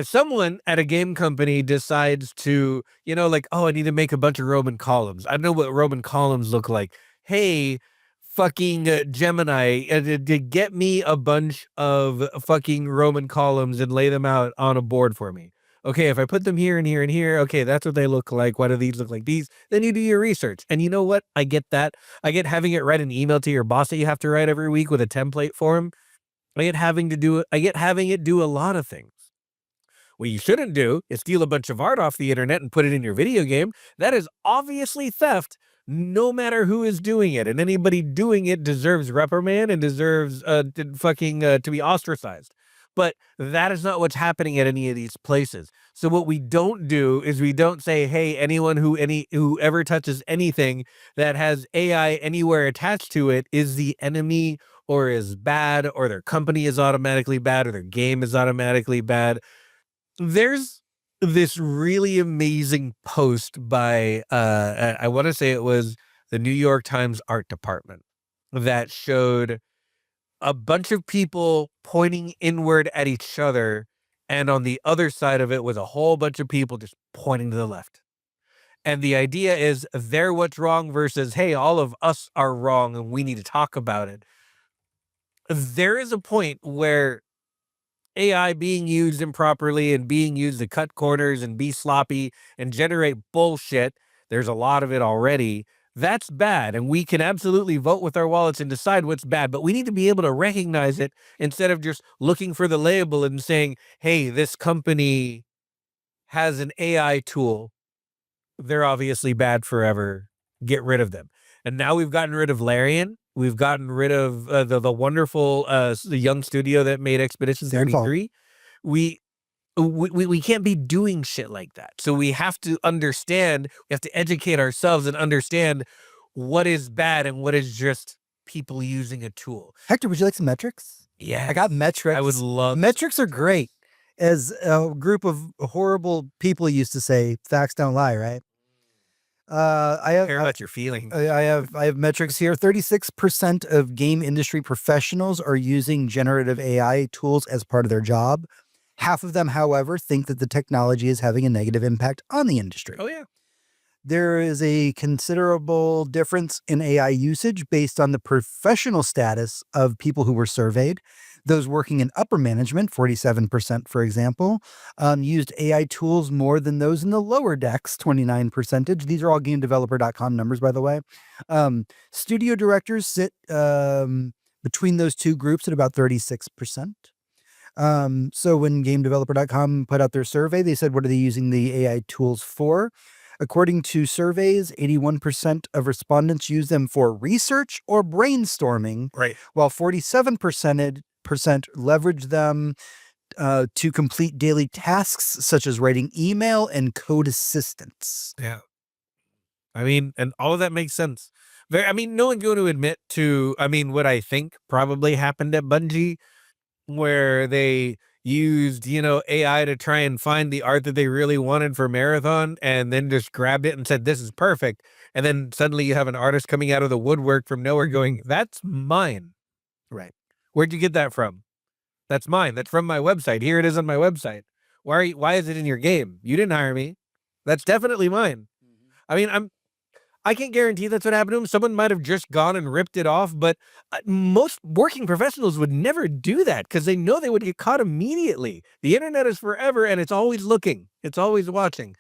someone at a game company decides to, like, oh, I need to make a bunch of Roman columns. I know what Roman columns look like. Hey, fucking Gemini, get me a bunch of fucking Roman columns and lay them out on a board for me. Okay, if I put them here and here and here, okay, that's what they look like. Why do these look like these? Then you do your research. And you know what? I get that. I get having it write an email to your boss that you have to write every week with a template for him. I get having it do a lot of things. What you shouldn't do is steal a bunch of art off the internet and put it in your video game. That is obviously theft, no matter who is doing it. And anybody doing it deserves reprimand and deserves to be ostracized. But that is not what's happening at any of these places. So what we don't do is we don't say, hey, anyone who ever touches anything that has AI anywhere attached to it is the enemy or is bad, or their company is automatically bad, or their game is automatically bad. There's this really amazing post by, I want to say it was the New York Times art department, that showed a bunch of people pointing inward at each other. And on the other side of it was a whole bunch of people just pointing to the left. And the idea is they're what's wrong versus, hey, all of us are wrong and we need to talk about it. There is a point where AI being used improperly and being used to cut corners and be sloppy and generate bullshit, there's a lot of it already. That's bad. And we can absolutely vote with our wallets and decide what's bad, but we need to be able to recognize it instead of just looking for the label and saying, hey, this company has an AI tool. They're obviously bad forever. Get rid of them. And now we've gotten rid of Larian. We've gotten rid of the wonderful the young studio that made Expedition 33. We can't be doing shit like that. So we have to understand, we have to educate ourselves and understand what is bad and what is just people using a tool. Hector, would you like some metrics? Yeah. I got metrics. I would love metrics are great. As a group of horrible people used to say, facts don't lie, right? I care about your feelings. I have metrics here. 36% of game industry professionals are using generative AI tools as part of their job. Half of them, however, think that the technology is having a negative impact on the industry. Oh, yeah. There is a considerable difference in AI usage based on the professional status of people who were surveyed. Those working in upper management, 47%, for example, used AI tools more than those in the lower decks, 29%. These are all GameDeveloper.com numbers, by the way. Studio directors sit between those two groups at about 36%. So when GameDeveloper.com put out their survey, they said, what are they using the AI tools for? According to surveys, 81% of respondents use them for research or brainstorming, right, while 47% leverage them to complete daily tasks such as writing email and code assistance. Yeah. I mean, and all of that makes sense. No one's going to admit to, what I think probably happened at Bungie, where they used, AI to try and find the art that they really wanted for Marathon and then just grabbed it and said, this is perfect. And then suddenly you have an artist coming out of the woodwork from nowhere going, that's mine. Right. Where'd you get that from? That's mine. That's from my website. Here it is on my website. Why is it in your game? You didn't hire me. That's definitely mine. I can't guarantee that's what happened to him. Someone might have just gone and ripped it off, but most working professionals would never do that because they know they would get caught immediately. The internet is forever and it's always looking. It's always watching.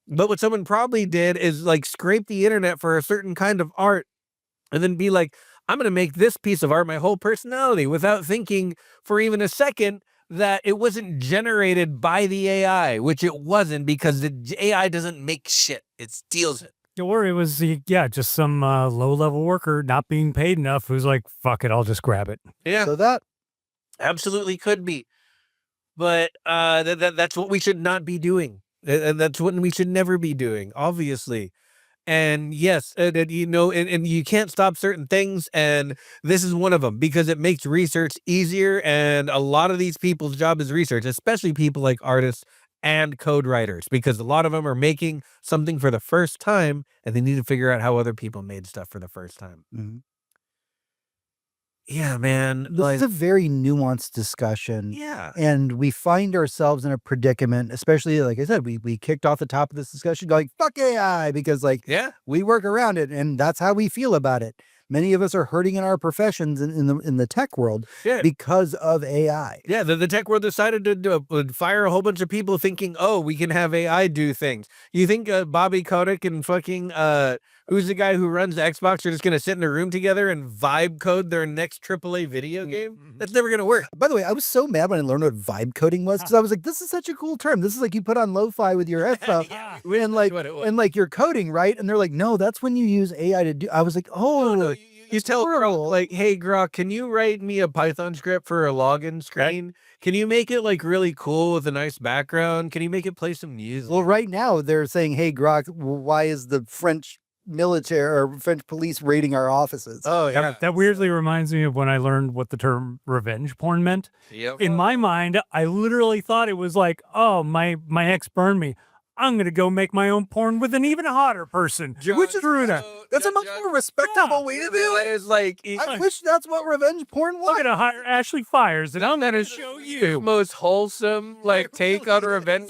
But what someone probably did is like scrape the internet for a certain kind of art and then be like, I'm going to make this piece of art my whole personality without thinking for even a second that it wasn't generated by the AI, which it wasn't because the AI doesn't make shit. It steals it. Or it was, just some low-level worker not being paid enough who's like, fuck it, I'll just grab it. Yeah. So that absolutely could be. But that's what we should not be doing. And that's what we should never be doing, obviously. And yes, and you can't stop certain things. And this is one of them because it makes research easier. And a lot of these people's job is research, especially people like artists and code writers, because a lot of them are making something for the first time and they need to figure out how other people made stuff for the first time. Mm-hmm. Yeah, man. This is a very nuanced discussion. Yeah. And we find ourselves in a predicament, especially, like I said, we kicked off the top of this discussion going, fuck AI, because we work around it and that's how we feel about it. Many of us are hurting in our professions in the tech world because of AI. Yeah, the tech world decided to fire a whole bunch of people thinking, oh, we can have AI do things. You think Bobby Kotick and fucking who's the guy who runs Xbox are just going to sit in a room together and vibe code their next AAA video game? That's never going to work. By the way, I was so mad when I learned what vibe coding was because I was like, this is such a cool term. This is like you put on lo-fi with your headphones and like you're coding, right? And they're like, no, that's when you use AI to do. I was like, oh, no. You tell Grok, like, hey, Grok, can you write me a Python script for a login screen? Can you make it like really cool with a nice background? Can you make it play some music? Well, right now they're saying, hey, Grok, why is the French military or French police raiding our offices? Oh, yeah. That weirdly reminds me of when I learned what the term revenge porn meant. Yep. In my mind, I literally thought it was like, oh, my ex burned me. I'm going to go make my own porn with an even hotter person. Which is true. That's a much more respectable way to do it. It's like, I wish that's what revenge porn was. I'm going to hire Ashley Fires and I'm going to show you. The most wholesome, like, take on revenge.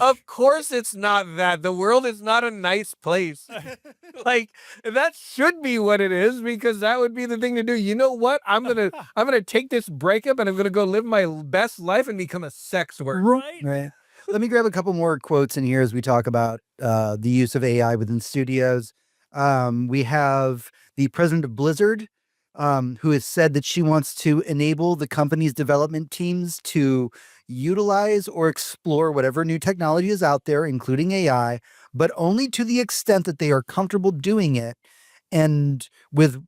Of course it's not that. The world is not a nice place. Like, that should be what it is because that would be the thing to do. You know what? I'm going to take this breakup and I'm going to go live my best life and become a sex worker. Right. Let me grab a couple more quotes in here as we talk about the use of AI within studios. We have the president of Blizzard, who has said that she wants to enable the company's development teams to utilize or explore whatever new technology is out there, including AI, but only to the extent that they are comfortable doing it and with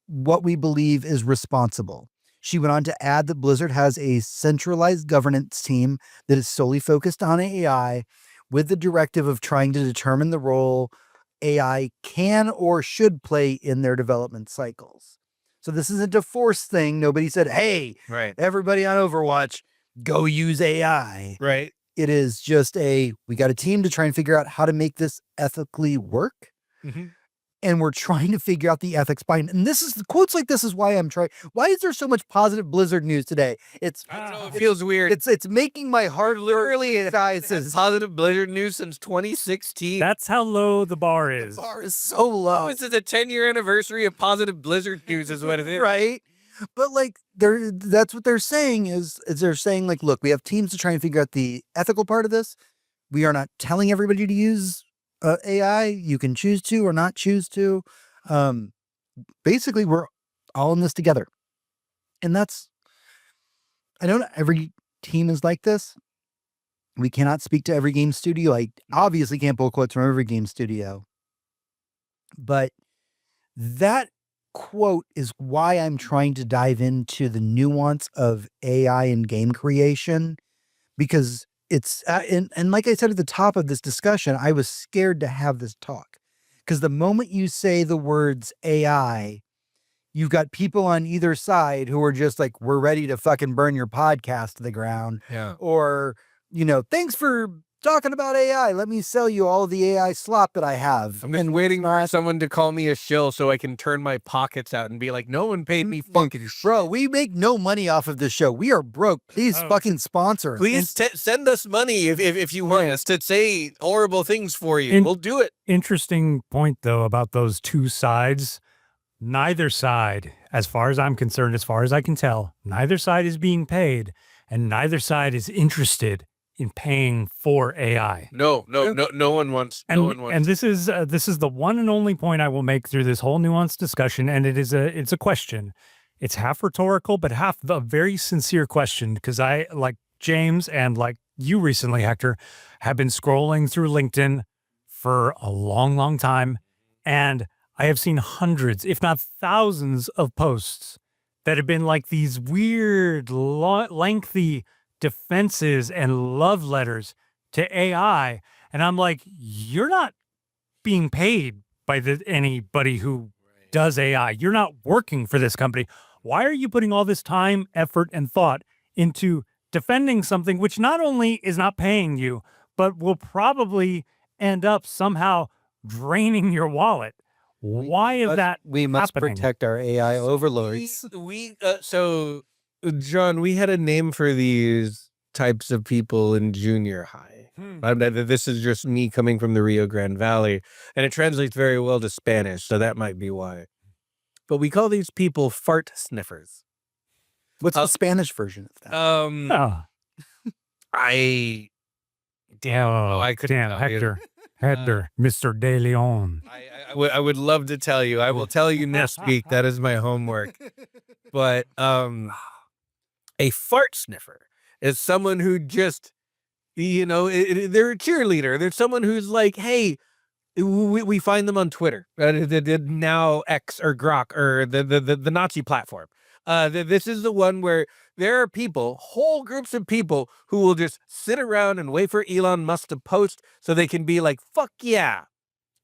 what we believe is responsible. She went on to add that Blizzard has a centralized governance team that is solely focused on AI with the directive of trying to determine the role AI can or should play in their development cycles. So this isn't a force thing. Nobody said, hey, everybody on Overwatch, go use AI. Right. It is just we got a team to try and figure out how to make this ethically work. Mm-hmm. And we're trying to figure out the ethics behind it. And this is the quotes like this is why I'm trying. Why is there so much positive Blizzard news today? I don't know, it feels weird. It's making my heart literally dies. Positive Blizzard news since 2016. That's how low the bar is. The bar is so low. This is the 10-year anniversary of positive Blizzard news is what it is. Right. But like that's what they're saying is they're saying like, look, we have teams to try and figure out the ethical part of this. We are not telling everybody to use AI. You can choose to or not choose to. Basically, we're all in this together. And I know not every team is like this. We cannot speak to every game studio. I obviously can't pull quotes from every game studio. But that quote is why I'm trying to dive into the nuance of AI and game creation, because it's and like I said at the top of this discussion, I was scared to have this talk because the moment you say the words AI, you've got people on either side who are just like, we're ready to fucking burn your podcast to the ground. Yeah. Or, thanks for talking about AI. Let me sell you all the AI slop that I have. I'm just waiting for someone to call me a shill so I can turn my pockets out and be like, no one paid me fucking shit. Bro, we make no money off of this show. We are broke. Please fucking sponsor. Please send us money if you want us to say horrible things for you. We'll do it. Interesting point, though, about those two sides. Neither side, as far as I'm concerned, as far as I can tell, neither side is being paid and neither side is interested in paying for AI. No one wants. And this is the one and only point I will make through this whole nuanced discussion, and it's a question. It's half rhetorical, but half a very sincere question, because I, like James and like you recently, Hector, have been scrolling through LinkedIn for a long, long time, and I have seen hundreds, if not thousands, of posts that have been like these weird, lengthy defenses and love letters to AI. And I'm like, you're not being paid by anybody who does AI. You're not working for this company. Why are you putting all this time, effort, and thought into defending something which not only is not paying you, but will probably end up somehow draining your wallet? Why is that we must happening? Protect our AI overlords. So John, we had a name for these types of people in junior high. This is just me coming from the Rio Grande Valley, and it translates very well to Spanish, so that might be why. but we call these people fart sniffers. What's the Spanish version of that? Oh, I couldn't damn, tell you. Hector, Mr. De Leon. I would love to tell you. I will tell you next week. That is my homework. But a fart sniffer is someone who just, they're a cheerleader. They're someone who's like, hey, we find them on Twitter, now X or Grok or the Nazi platform. This is the one where there are people, whole groups of people who will just sit around and wait for Elon Musk to post so they can be like, fuck yeah,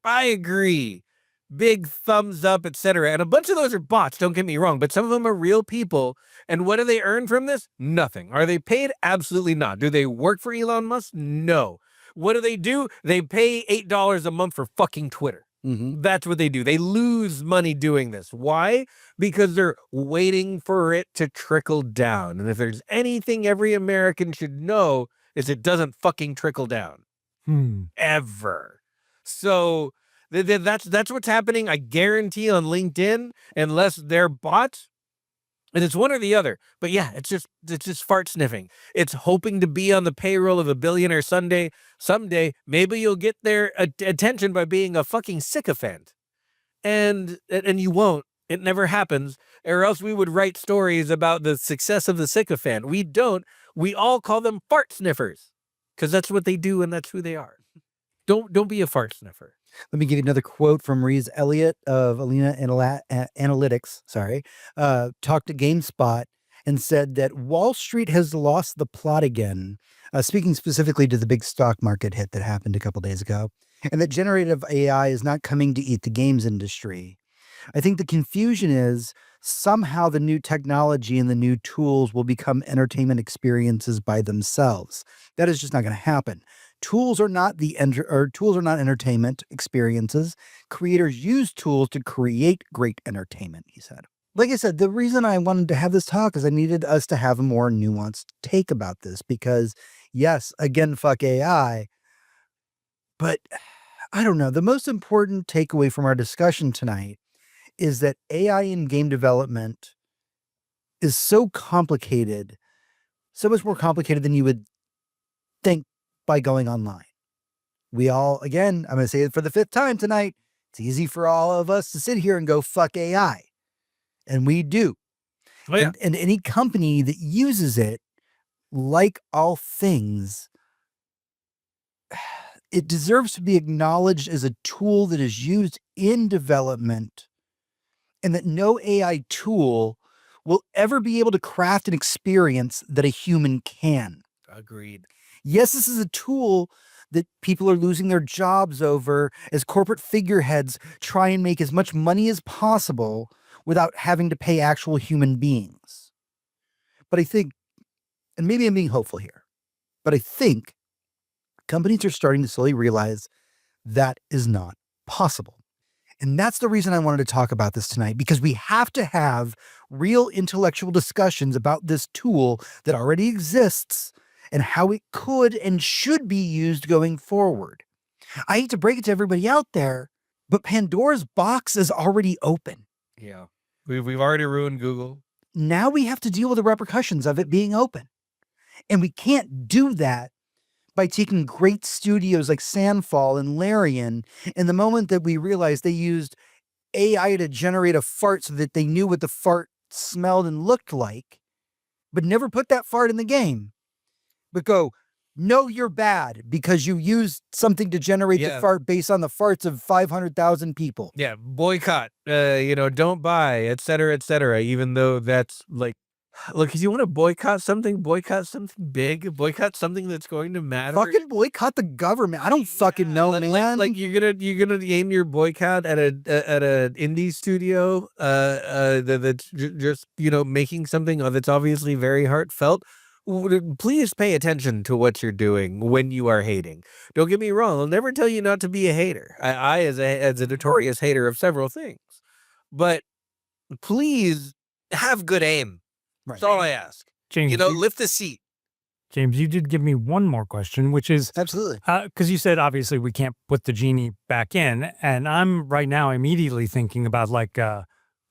I agree. Big thumbs up, etc. And a bunch of those are bots, don't get me wrong, but some of them are real people. And what do they earn from this? Nothing. Are they paid? Absolutely not. Do they work for Elon Musk? No. What do? They pay $8 a month for fucking Twitter. Mm-hmm. That's what they do. They lose money doing this. Why? Because they're waiting for it to trickle down. And if there's anything every American should know, is it doesn't fucking trickle down. Ever. So that's what's happening. I guarantee on LinkedIn, unless they're bots, and it's one or the other. But yeah, it's just fart sniffing. It's hoping to be on the payroll of a billionaire someday. Maybe you'll get their attention by being a fucking sycophant. And you won't. It never happens. Or else we would write stories about the success of the sycophant. We don't. We all call them fart sniffers. Because that's what they do and that's who they are. Don't be a fart sniffer. Let me give you another quote from Reese Elliott of Alina Analytics. Talked to GameSpot and said that Wall Street has lost the plot again, speaking specifically to the big stock market hit that happened a couple days ago, and that generative AI is not coming to eat the games industry. I think the confusion is somehow the new technology and the new tools will become entertainment experiences by themselves. That is just not going to happen. Tools are not entertainment experiences. Creators use tools to create great entertainment, he said. Like I said, the reason I wanted to have this talk is I needed us to have a more nuanced take about this because, yes, again, fuck AI. But I don't know. The most important takeaway from our discussion tonight is that AI in game development is so complicated, so much more complicated than you would think by going online. We all, again, I'm going to say it for the 5th time tonight, it's easy for all of us to sit here and go, fuck AI. And we do. Oh, yeah. And any company that uses it, like all things, it deserves to be acknowledged as a tool that is used in development, and that no AI tool will ever be able to craft an experience that a human can. Agreed. Yes, this is a tool that people are losing their jobs over as corporate figureheads try and make as much money as possible without having to pay actual human beings. But I think, and maybe I'm being hopeful here, but I think companies are starting to slowly realize that is not possible. And that's the reason I wanted to talk about this tonight, because we have to have real intellectual discussions about this tool that already exists and how it could and should be used going forward. I hate to break it to everybody out there, but Pandora's box is already open. Yeah. We've already ruined Google. Now we have to deal with the repercussions of it being open. And we can't do that by taking great studios like Sandfall and Larian, and the moment that we realized they used AI to generate a fart so that they knew what the fart smelled and looked like, but never put that fart in the game, but go, no, you're bad because you used something to generate the fart based on the farts of 500,000 people. Yeah, boycott, don't buy, et cetera, even though that's like, look, if you want to boycott something big, boycott something that's going to matter. Fucking boycott the government. I don't fucking know, man. Like you're gonna aim your boycott at an indie studio that's just making something that's obviously very heartfelt. Please pay attention to what you're doing when you are hating. Don't get me wrong. I'll never tell you not to be a hater. I as a notorious hater of several things, but please have good aim. Right. That's all I ask. James, lift the seat. James, you did give me one more question, which is absolutely because you said obviously we can't put the genie back in, and I'm right now immediately thinking about like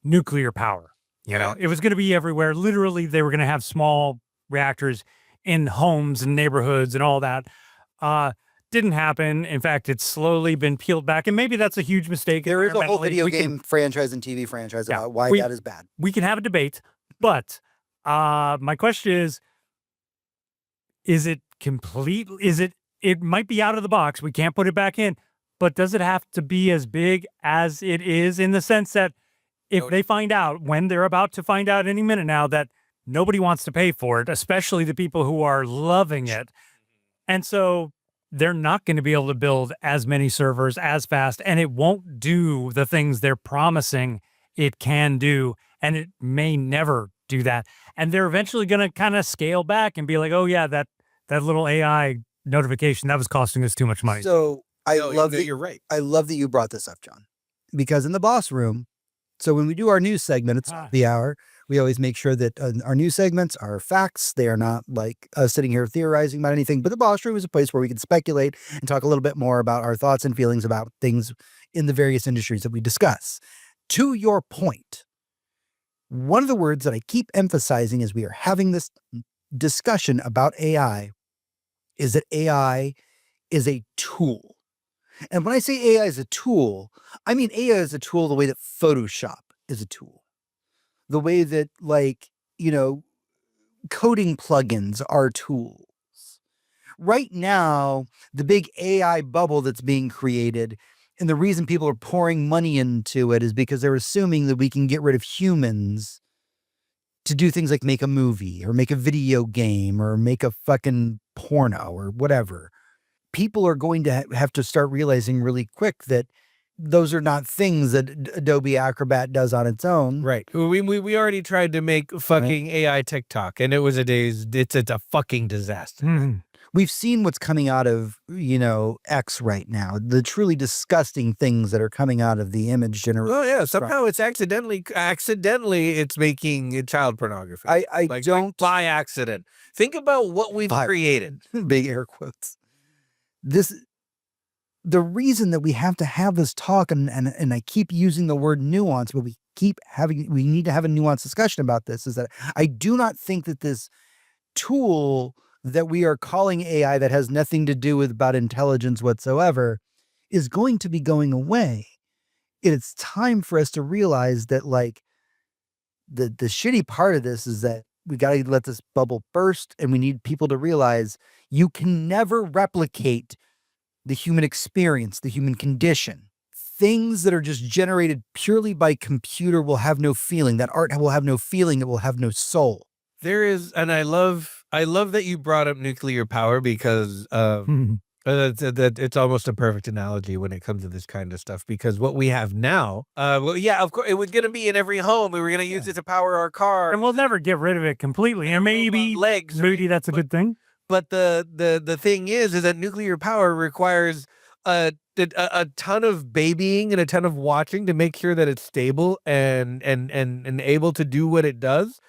nuclear power. You know, it was going to be everywhere. Literally, they were going to have small reactors in homes and neighborhoods and all that. Didn't happen. In fact, it's slowly been peeled back. And maybe that's a huge mistake. There is a whole environmentally. video We game franchise and TV franchise Yeah, about why that is bad. We can have a debate, but my question is it complete? It might be out of the box. We can't put it back in, but does it have to be as big as it is, in the sense that if they find out, when they're about to find out any minute now, that nobody wants to pay for it, especially the people who are loving it. And so they're not going to be able to build as many servers as fast, and it won't do the things they're promising it can do. And it may never do that. And they're eventually going to kind of scale back and be like, oh yeah, that little AI notification, that was costing us too much money. So I love that you're right. I love that you brought this up, John, because in the boss room, so when we do our news segment, it's the hour, we always make sure that our news segments are facts. They are not like us sitting here theorizing about anything, but the boss room is a place where we can speculate and talk a little bit more about our thoughts and feelings about things in the various industries that we discuss. To your point, one of the words that I keep emphasizing as we are having this discussion about AI is that AI is a tool. And when I say AI is a tool, I mean AI is a tool the way that Photoshop is a tool. The way that, like, you know, coding plugins are tools. Right now, the big AI bubble that's being created, and the reason people are pouring money into it, is because they're assuming that we can get rid of humans to do things like make a movie or make a video game or make a fucking porno or whatever. People are going to have to start realizing really quick that those are not things that Adobe Acrobat does on its own. Right. We already tried to make fucking AI TikTok, and it's a fucking disaster. We've seen what's coming out of, you know, X right now, the truly disgusting things that are coming out of the image generation. Oh yeah, somehow it's accidentally it's making child pornography. I don't by accident. Think about what we've created. Big air quotes. The reason that we have to have this talk, and I keep using the word nuance, but we need to have a nuanced discussion about this, is that I do not think that this tool that we are calling AI, that has nothing to do with about intelligence whatsoever, is going to be going away. It's time for us to realize that, like, the shitty part of this is that we got to let this bubble burst, and we need people to realize you can never replicate the human experience, the human condition. Things that are just generated purely by computer will have no feeling. That art will have no feeling. It will have no soul. There is, and I love that you brought up nuclear power, because that it's almost a perfect analogy when it comes to this kind of stuff, because what we have now, well, yeah, of course, it was going to be in every home. We were going to use it to power our car. And we'll never get rid of it completely. And maybe legs. Maybe that's a good thing. But the thing is that nuclear power requires a ton of babying and a ton of watching to make sure that it's stable and able to do what it does.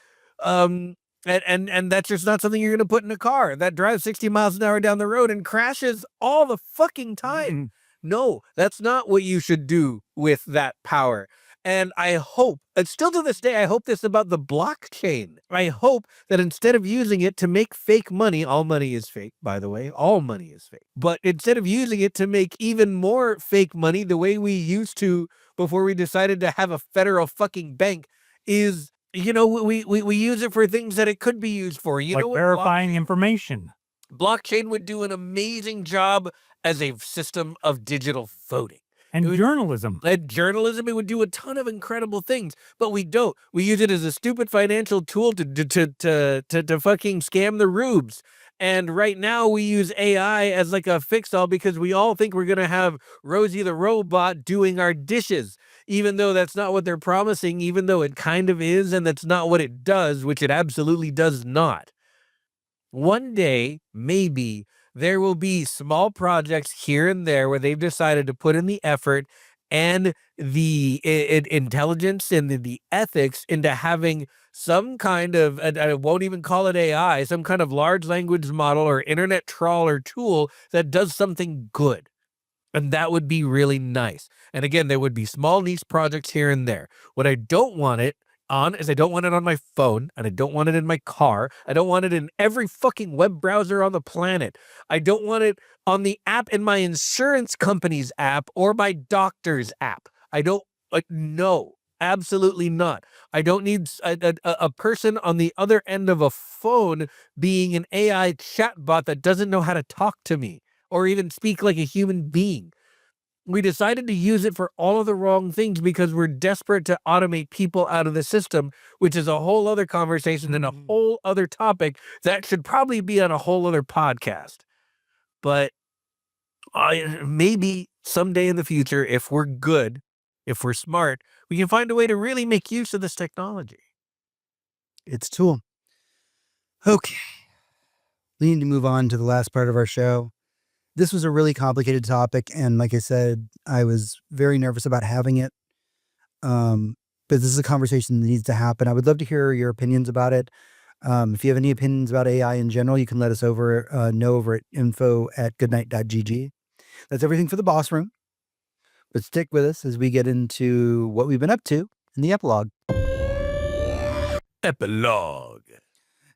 And that's just not something you're going to put in a car that drives 60 miles an hour down the road and crashes all the fucking time. No, that's not what you should do with that power. And I hope, and still to this day, I hope this about the blockchain. I hope that instead of using it to make fake money, all money is fake, by the way, all money is fake. But instead of using it to make even more fake money the way we used to before we decided to have a federal fucking bank, is, you know, we use it for things that it could be used for. You like know what? Verifying information. Blockchain would do an amazing job as a system of digital voting. And journalism. Journalism, it would do a ton of incredible things, but we don't. We use it as a stupid financial tool to fucking scam the rubes. And right now we use AI as like a fix-all because we all think we're going to have Rosie the robot doing our dishes, even though that's not what they're promising, even though it kind of is, and that's not what it does, which it absolutely does not. One day, maybe, there will be small projects here and there where they've decided to put in the effort and the intelligence and the ethics into having some kind of, I won't even call it AI, some kind of large language model or internet trawler tool that does something good. And that would be really nice. And again, there would be small niche projects here and there. What I don't want it on is I don't want it on my phone, and I don't want it in my car. I don't want it in every fucking web browser on the planet. I don't want it on the app in my insurance company's app or my doctor's app. I don't, no, absolutely not. I don't need a person on the other end of a phone being an AI chatbot that doesn't know how to talk to me or even speak like a human being. We decided to use it for all of the wrong things because we're desperate to automate people out of the system, which is a whole other conversation and a whole other topic that should probably be on a whole other podcast. But maybe someday in the future, if we're good, if we're smart, we can find a way to really make use of this technology. It's a tool. Okay. We need to move on to the last part of our show. This was a really complicated topic, and like I said, I was very nervous about having it. But this is a conversation that needs to happen. I would love to hear your opinions about it. If you have any opinions about AI in general, you can let us know over at info@goodnight.gg. That's everything for the boss room. But stick with us as we get into what we've been up to in the epilogue. Epilogue.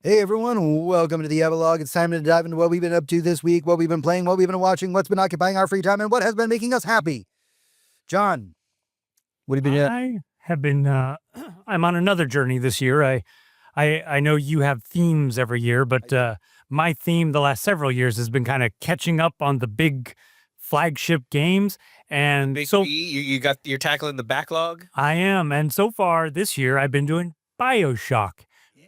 Hey everyone, welcome to the Epilogue. It's time to dive into what we've been up to this week, what we've been playing, what we've been watching, what's been occupying our free time, and what has been making us happy. John, what have you been doing? I have been, I'm on another journey this year. I know you have themes every year, but my theme the last several years has been kind of catching up on the big flagship games. And so you're tackling the backlog? I am. And so far this year, I've been doing BioShock.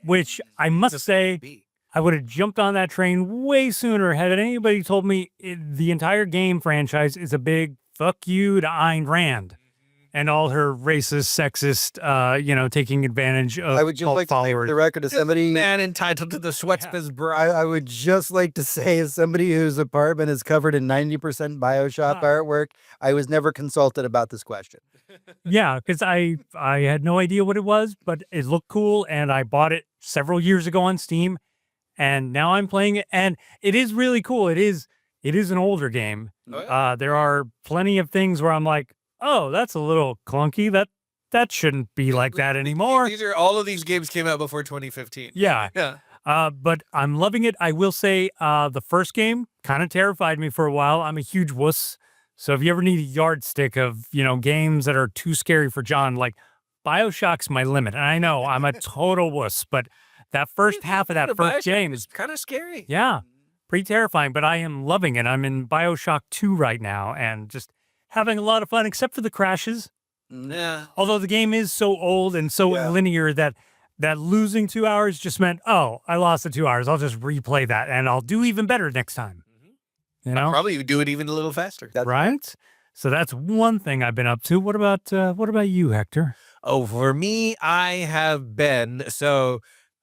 Which I must say, I would have jumped on that train way sooner had anybody told me the entire game franchise is a big fuck you to Ayn Rand and all her racist, sexist, taking advantage of I would just like followers. to the record of somebody Man entitled to the sweatspins, bro. I would just like to say, as somebody whose apartment is covered in 90% BioShock artwork, I was never consulted about this question. Yeah, because I had no idea what it was, but it looked cool, and I bought it several years ago on Steam, and now I'm playing it, and it is really cool. It is an older game. Oh, yeah? There are plenty of things where I'm like, oh, that's a little clunky. That shouldn't be like that anymore. All of these games came out before 2015. Yeah. Yeah. But I'm loving it. I will say the first game kind of terrified me for a while. I'm a huge wuss. So if you ever need a yardstick of, games that are too scary for John, like BioShock's my limit. And I know I'm a total wuss, but that first half of that first game is kind of scary. Yeah, pretty terrifying, but I am loving it. I'm in BioShock 2 right now and just having a lot of fun, except for the crashes. Yeah. Although the game is so old and so linear that losing 2 hours just meant, oh, I lost the 2 hours. I'll just replay that and I'll do even better next time. I'll probably do it even a little faster. Right? So that's one thing I've been up to. What about you, Hector? Oh, for me, I have been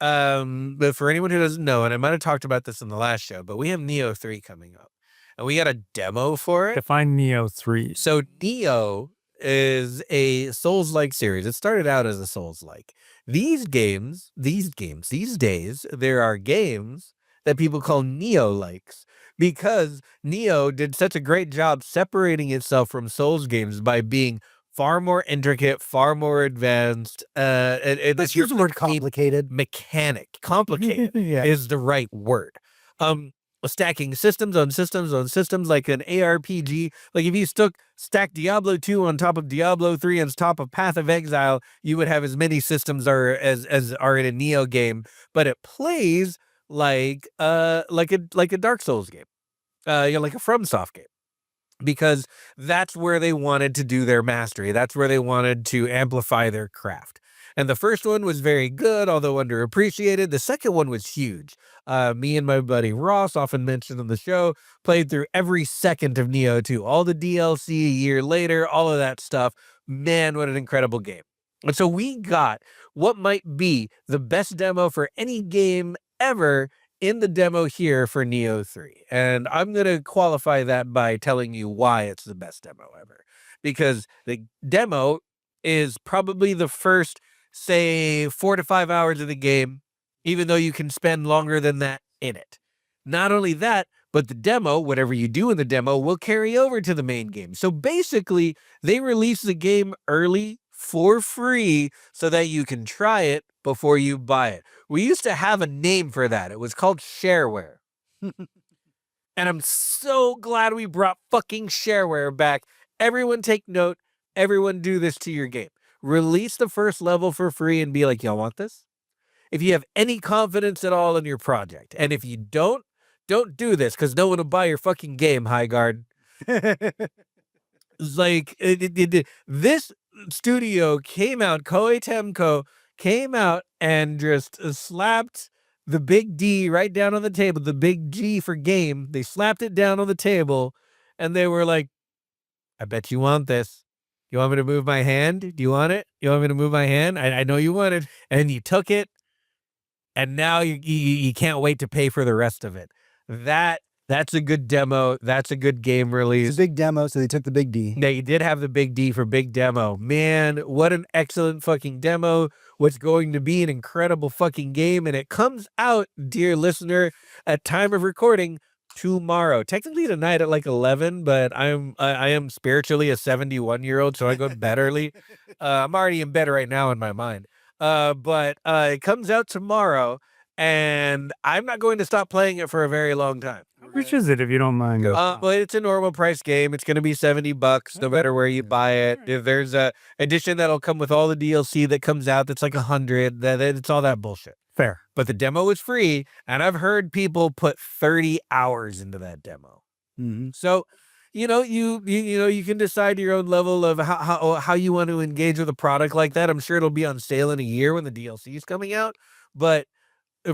but for anyone who doesn't know, and I might have talked about this in the last show, but we have Neo 3 coming up. And we got a demo for it. Define Neo 3. So Neo is a Souls-like series. It started out as a Souls-like. These days, there are games that people call Neo-likes because Neo did such a great job separating itself from Souls games by being far more intricate, far more advanced. Let's use the word complicated. Complicated is the right word. Stacking systems on systems on systems like an ARPG. Like if you stack Diablo 2 on top of Diablo 3 on top of Path of Exile, you would have as many systems as are in a Neo game, but it plays like a Dark Souls game, like a FromSoft game, because that's where they wanted to do their mastery. That's where they wanted to amplify their craft. And the first one was very good, although underappreciated. The second one was huge. Me and my buddy Ross, often mentioned on the show, played through every second of Neo 2, all the DLC a year later, all of that stuff. Man, what an incredible game. And so we got what might be the best demo for any game ever in the demo here for Neo 3. And I'm going to qualify that by telling you why it's the best demo ever. Because the demo is probably the first, say, 4 to 5 hours of the game, even though you can spend longer than that in it. Not only that, But the demo, whatever you do in the demo, will carry over to the main game. So basically, they release the game early for free so that you can try it before you buy it. We used to have a name for that. It was called shareware. And I'm so glad we brought fucking shareware back. Everyone take note. Everyone do this to your game. Release the first level for free and be like, y'all want this? If you have any confidence at all in your project. And if you don't do this because no one will buy your fucking game, Highguard. Like, this studio came out, Koei Temco came out and just slapped the big D right down on the table, the big G for game. They slapped it down on the table and they were like, I bet you want this. You want me to move my hand? Do you want it? You want me to move my hand? I know you want it. And you took it. And now you can't wait to pay for the rest of it. That's a good demo. That's a good game release. It's a big demo, so they took the big D. Yeah, you did have the big D for big demo. Man, what an excellent fucking demo. What's going to be an incredible fucking game. And it comes out, dear listener, at time of recording tomorrow. Technically tonight at like 11, but I am spiritually a 71-year-old, so I go to bed early. I'm already in bed right now in my mind. But it comes out tomorrow, and I'm not going to stop playing it for a very long time. Which is it, if you don't mind? Well, it's a normal price game. It's going to be $70 no matter where you buy it. If there's a edition that'll come with all the DLC that comes out, that's like 100. That it's all that bullshit. Fair. But the demo is free, and I've heard people put 30 hours into that demo. Mm-hmm. So, you can decide your own level of how you want to engage with a product like that. I'm sure it'll be on sale in a year when the DLC is coming out. But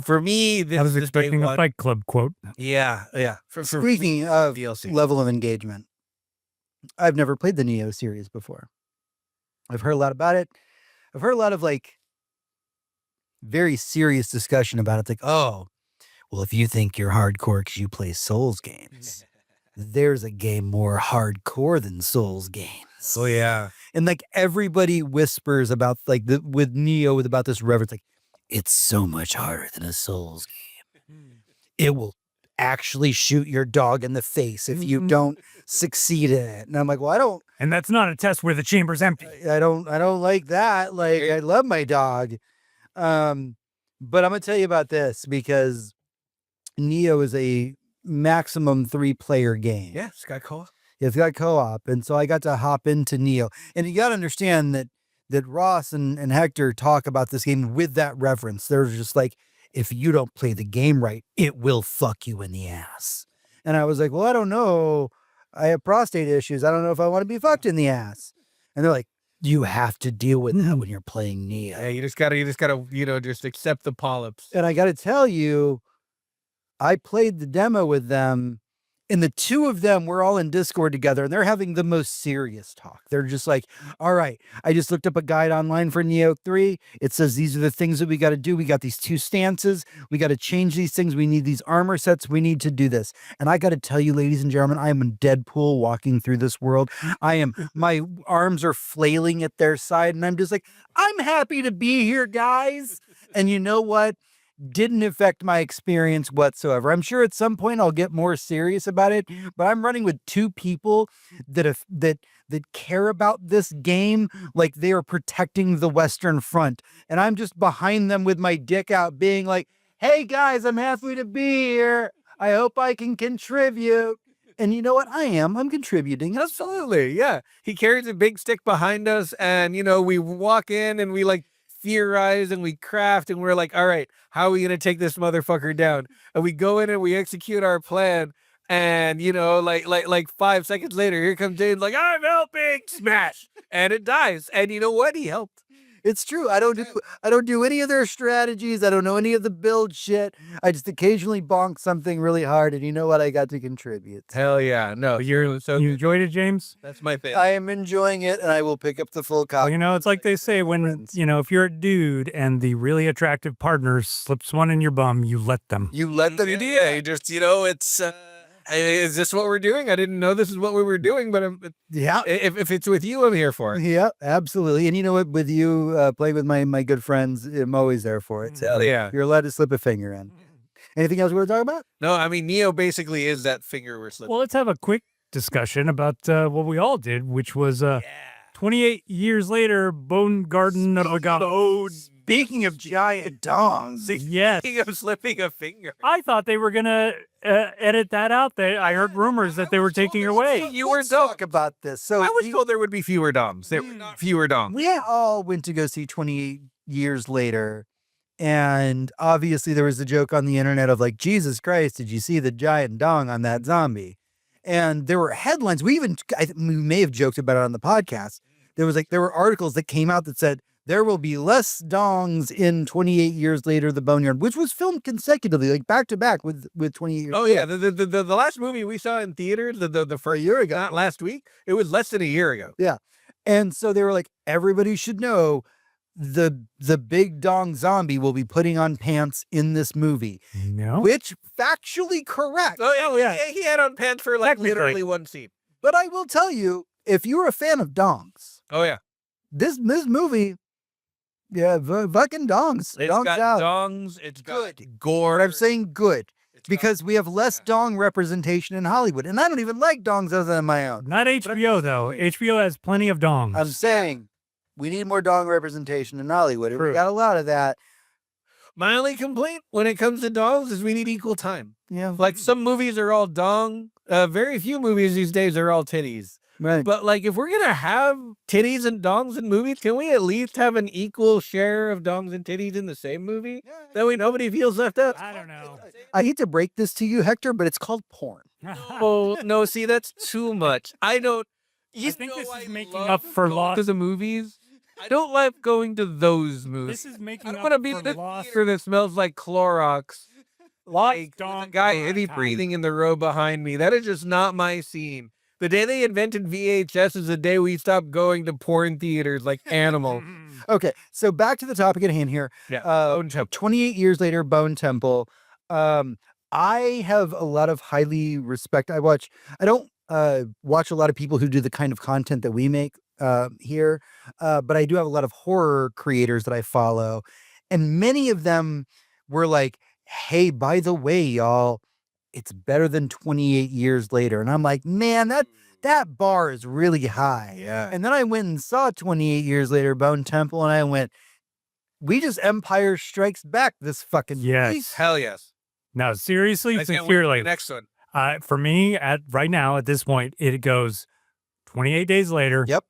for me, I was expecting a Fight Club quote. Yeah. Speaking of DLC. level of engagement, I've never played the Neo series before. I've heard a lot about it. I've heard a lot of like very serious discussion about it. It's like, oh, well, if you think you're hardcore because you play Souls games, there's a game more hardcore than Souls games. Oh yeah. And like everybody whispers about like with Neo about this reverence, like it's so much harder than a Souls game. It will actually shoot your dog in the face if you don't succeed in it. And I'm like, well, I don't. And that's not a test where the chamber's empty. I don't like that. Like I love my dog. But I'm gonna tell you about this because Neo is a maximum 3-player game. Yeah, it's got co-op. It's got co-op, and so I got to hop into Neo. And you got to understand that Ross and Hector talk about this game with that reference. They're just like, if you don't play the game right, it will fuck you in the ass. And I was like, well, I don't know. I have prostate issues. I don't know if I want to be fucked in the ass. And they're like, you have to deal with that when you're playing Neo. Yeah, you just gotta, just accept the polyps. And I got to tell you, I played the demo with them, and the two of them were all in Discord together, and they're having the most serious talk. They're just like, all right, I just looked up a guide online for Neo 3. It says these are the things that we got to do. We got these 2 stances. We got to change these things. We need these armor sets. We need to do this. And I got to tell you, ladies and gentlemen, I am a Deadpool walking through this world. My arms are flailing at their side, and I'm just like, I'm happy to be here, guys. And you know what? Didn't affect my experience whatsoever. I'm sure at some point I'll get more serious about it, but I'm running with 2 people that care about this game like they are protecting the Western Front. And I'm just behind them with my dick out being like, hey guys, I'm happy to be here. I hope I can contribute. And you know what? I'm contributing. Absolutely. Yeah. He carries a big stick behind us, and we walk in and we like theorize and we craft, and we're like, all right, how are we going to take this motherfucker down? And we go in and we execute our plan. And, like 5 seconds later, here comes James like, I'm helping, smash. And it dies. And you know what? He helped. It's true. I don't do any of their strategies. I don't know any of the build shit. I just occasionally bonk something really hard, and you know what? I got to contribute. Hell yeah. No, you enjoyed it, James? That's my favorite. I am enjoying it, and I will pick up the full copy. Well, it's like they say when, if you're a dude and the really attractive partner slips one in your bum, you let them. You let them. Yeah, you just, it's... is this what we're doing? I didn't know this is what we were doing, but yeah. If it's with you, I'm here for it. Yeah, absolutely. And you know what? With you, playing with my good friends, I'm always there for it. So Hell yeah. You're allowed to slip a finger in. Anything else we want to talk about? No, I mean, Neo basically is that finger we're slipping. Well, let's have a quick discussion about what we all did, which was 28 years later, Bone Garden of a God. Speaking of giant dongs, Yes. Speaking of slipping a finger. I thought they were going to edit that out. I heard rumors that they were taking it away. let's talk about this. So I was told there would be fewer dongs. There were not fewer dongs. we all went to go see 28 years later. And obviously there was a joke on the internet of like, Jesus Christ, did you see the giant dong on that zombie? And there were headlines. We may have joked about it on the podcast. There were articles that came out that said, there will be less dongs in 28 years later, The Boneyard, which was filmed consecutively, like back to back with 28 years. Oh yeah, the last movie we saw in theaters, the for a year ago, not last week, it was less than a year ago. Yeah. And so they were like, everybody should know the big dong zombie will be putting on pants in this movie, No. which factually correct. Oh yeah, he had on pants for like Technically. literally one scene. But I will tell you, if you're a fan of dongs, Oh yeah, this movie, fucking dongs. it's Dongs got out. dongs, it's got Good. gore. But I'm saying good It's got- because we have less dong representation in Hollywood. And I don't even like dongs other than my own. Not HBO, though. HBO has plenty of dongs. I'm saying we need more dong representation in Hollywood. True. We got a lot of that. My only complaint when it comes to dongs is we need equal time. Yeah. Like some movies are all dong. Very few movies these days are all titties. Right. But like, if we're gonna have titties and dongs in movies, can we at least have an equal share of dongs and titties in the same movie? That way nobody feels left out. I don't know. I hate to break this to you, Hector, but it's called porn. Oh no! See, that's too much. I don't. I think this is making up for lost. to the movies. I don't like going to those movies. This is making I don't up want to be for in the lost. theater that smells like Clorox. Like dong the guy time. heavy breathing in the row behind me. That is just not my scene. The day they invented VHS is the day we stopped going to porn theaters like animals. Okay, so back to the topic at hand here. Yeah. 28 years later, Bone Temple. I have a lot of highly respect. I don't watch a lot of people who do the kind of content that we make here, but I do have a lot of horror creators that I follow. And many of them were like, hey, by the way, y'all, it's better than 28 years later. And I'm like, man, that bar is really high. Yeah. And then I went and saw 28 years later, Bone Temple, and I went, we just Empire Strikes Back this fucking Yes. movie. Hell yes. No, seriously, I can't wait for sincerely. the next one. For me, right now, at this point, it goes 28 days later. Yep.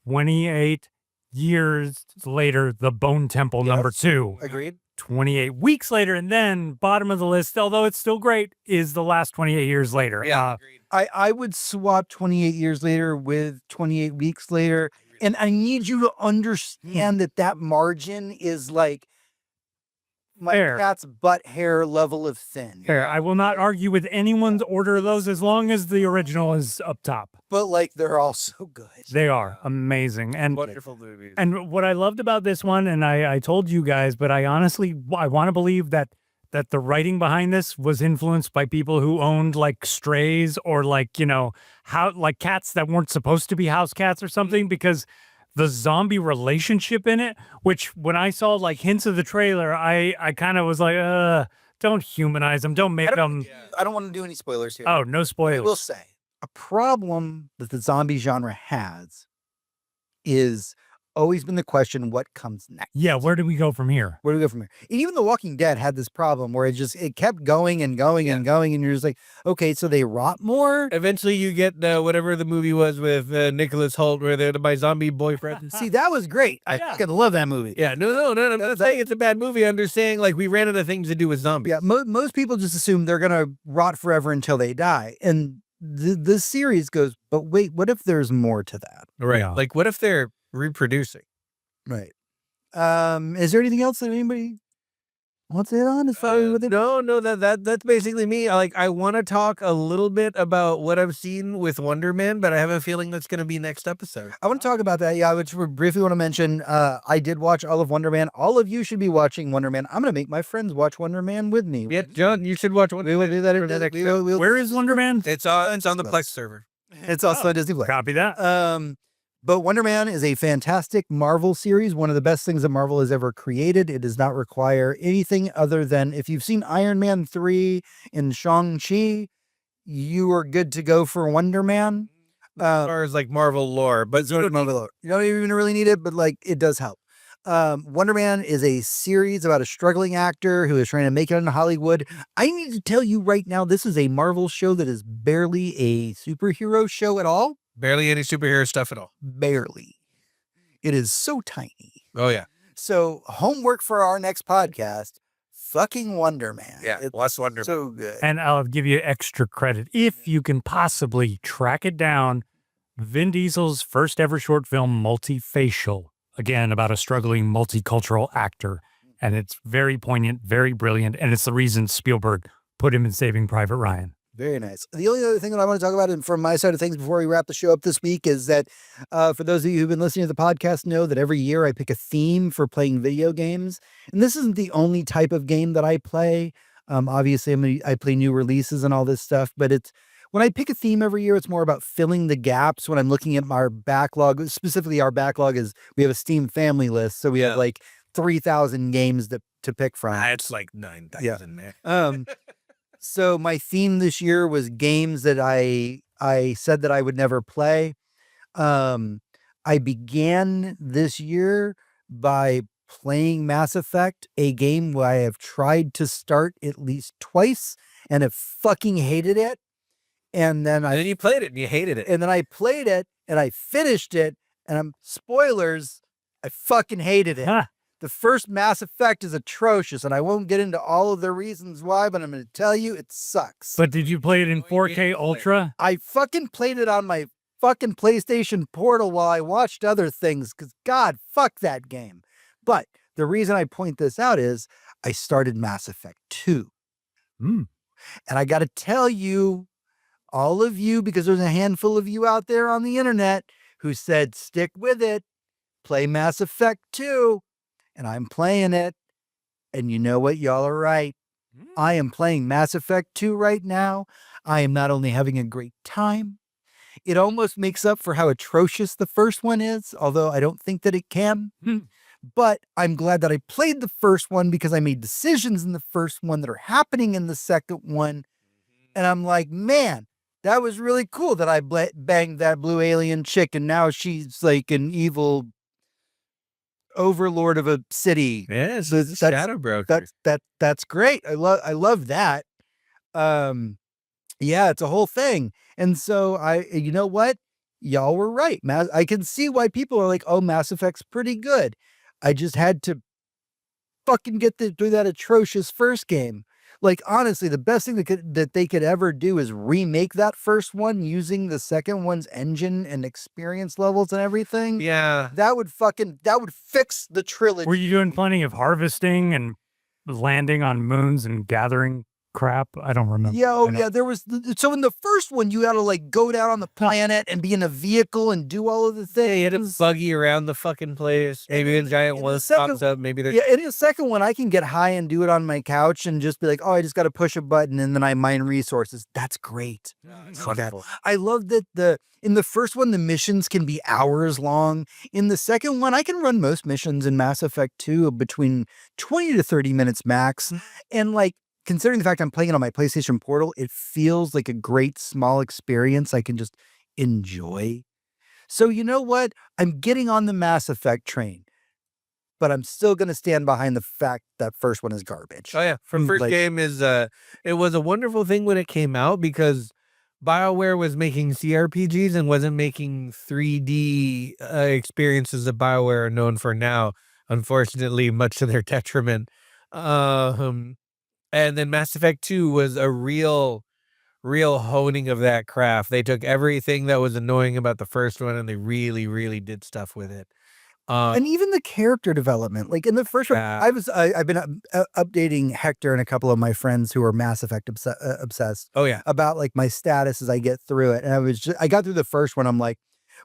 28 years later, The Bone Temple Yep. #2. Agreed. 28 weeks later, and then bottom of the list, although it's still great, is the last 28 years later. Yeah. Agreed. I would swap 28 years later with 28 weeks later. And I need you to understand that margin is like my Fair. cat's butt hair level of thin. Fair. I will not argue with anyone's order of those as long as the original is up top. But like they're all so good. They are amazing. And Wonderful movies. And what I loved about this one, and I told you guys, but I honestly, I want to believe that the writing behind this was influenced by people who owned like strays or like, like cats that weren't supposed to be house cats or something, because the zombie relationship in it, which when I saw like hints of the trailer, I kind of was like, don't humanize them. Don't make them. I don't want to do any spoilers here. Oh, no I spoilers. will say a problem that the zombie genre has is always been the question, what comes next? Yeah, where do we go from here? Where do we go from here? And even The Walking Dead had this problem where it kept going and going and going, and you're just like, okay, so they rot more. Eventually, you get whatever the movie was with Nicholas Hoult, where they're my zombie boyfriend. See, that was great. I Yeah. fucking love that movie. Yeah, no. I'm not saying it's a bad movie. I'm just saying, like, we ran out of things to do with zombies. Yeah, most people just assume they're gonna rot forever until they die, and the series goes, but wait, what if there's more to that? Right. Yeah. Like, what if they're reproducing? Right. Is there anything else that anybody wants to hit on as far as with it? No, that's basically me. I want to talk a little bit about what I've seen with Wonder Man, but I have a feeling that's going to be next episode. I want to talk about that. Yeah, I just briefly want to mention, I did watch all of Wonder Man. All of you should be watching Wonder Man. I'm going to make my friends watch Wonder Man with me. Yeah, John, you should watch Wonder Man. We will do that. Where is Wonder Man? It's on the Plex server. It's also on Disney Plus. Copy that. But Wonder Man is a fantastic Marvel series, one of the best things that Marvel has ever created. It does not require anything other than if you've seen Iron Man 3 and Shang-Chi, you are good to go for Wonder Man. As far as like Marvel lore, but You don't even really need it, but like it does help. Wonder Man is a series about a struggling actor who is trying to make it in Hollywood. I need to tell you right now, this is a Marvel show that is barely a superhero show at all. barely any superhero stuff at all. Barely. It is so tiny. Oh yeah. So homework for our next podcast, fucking Wonder Man. Yeah, It's watch Wonder Man. so good. And I'll give you extra credit if you can possibly track it down. Vin Diesel's first ever short film, Multifacial, again, about a struggling multicultural actor. And it's very poignant, very brilliant. And it's the reason Spielberg put him in Saving Private Ryan. Very nice. The only other thing that I want to talk about and from my side of things before we wrap the show up this week is that for those of you who've been listening to the podcast know that every year I pick a theme for playing video games. And this isn't the only type of game that I play. Obviously, I play new releases and all this stuff, but it's when I pick a theme every year, it's more about filling the gaps when I'm looking at our backlog. Specifically, our backlog is we have a Steam family list. So we have like 3,000 games to pick from. It's like 9,000 there. So my theme this year was games that I said that I would never play. I began this year by playing Mass Effect, a game where I have tried to start at least twice and have fucking hated it. And then you played it and you hated it. And then I played it and I finished it and spoilers, I fucking hated it. The first Mass Effect is atrocious, and I won't get into all of the reasons why, but I'm going to tell you it sucks. But did you play it in 4K Ultra? I fucking played it on my fucking PlayStation Portal while I watched other things, because God, fuck that game. But the reason I point this out is I started Mass Effect 2. And I got to tell you, all of you, because there's a handful of you out there on the internet who said, stick with it, play Mass Effect 2. And I'm playing it. And you know what? Y'all are right. I am playing Mass Effect 2 right now. I am not only having a great time, it almost makes up for how atrocious the first one is, although I don't think that it can. But I'm glad that I played the first one because I made decisions in the first one that are happening in the second one. And I'm like, man, that was really cool that I banged that blue alien chick and now she's like an evil overlord of a city. Yeah, so it's Shadow Broker. That's great. I love that. Yeah, it's a whole thing. And so you know what? Y'all were right. I can see why people are like, oh, Mass Effect's pretty good. I just had to fucking get through that atrocious first game. Like, honestly, the best thing that they could ever do is remake that first one using the second one's engine and experience levels and everything. Yeah. That would fix the trilogy. Were you doing plenty of harvesting and landing on moons and gathering crap? I don't remember. Yeah, there was. So in the first one, you had to like go down on the planet and be in a vehicle and do all of the things. You had to buggy around the fucking place. Maybe a giant one pops up. Maybe there's. Yeah, in the second one, I can get high and do it on my couch and just be like, oh, I just got to push a button and then I mine resources. That's great. Wonderful. I love that in the first one, the missions can be hours long. In the second one, I can run most missions in Mass Effect 2 between 20 to 30 minutes max. And like, considering the fact I'm playing it on my PlayStation Portal, it feels like a great small experience I can just enjoy. So you know what? I'm getting on the Mass Effect train, but I'm still going to stand behind the fact that first one is garbage. Oh yeah, first game is it was a wonderful thing when it came out because BioWare was making CRPGs and wasn't making 3D experiences that BioWare are known for now. Unfortunately, much to their detriment. And then Mass Effect 2 was a real honing of that craft. They took everything that was annoying about the first one and they really, really did stuff with it. And even the character development, like in the first one, I've been updating Hector and a couple of my friends who are Mass Effect obsessed. Oh yeah, about like my status as I get through it. And I got through the first one. I'm like,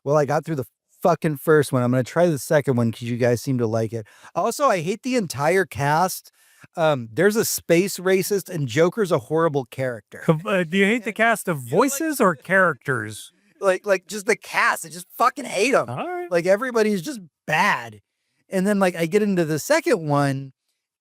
well, I got through the fucking first one. I'm going to try the second one because you guys seem to like it. Also, I hate the entire cast. There's a space racist and Joker's a horrible character. Do you hate the cast of voices or characters? Like just the cast, I just fucking hate them. All right. Like everybody's just bad. And then like I get into the second one,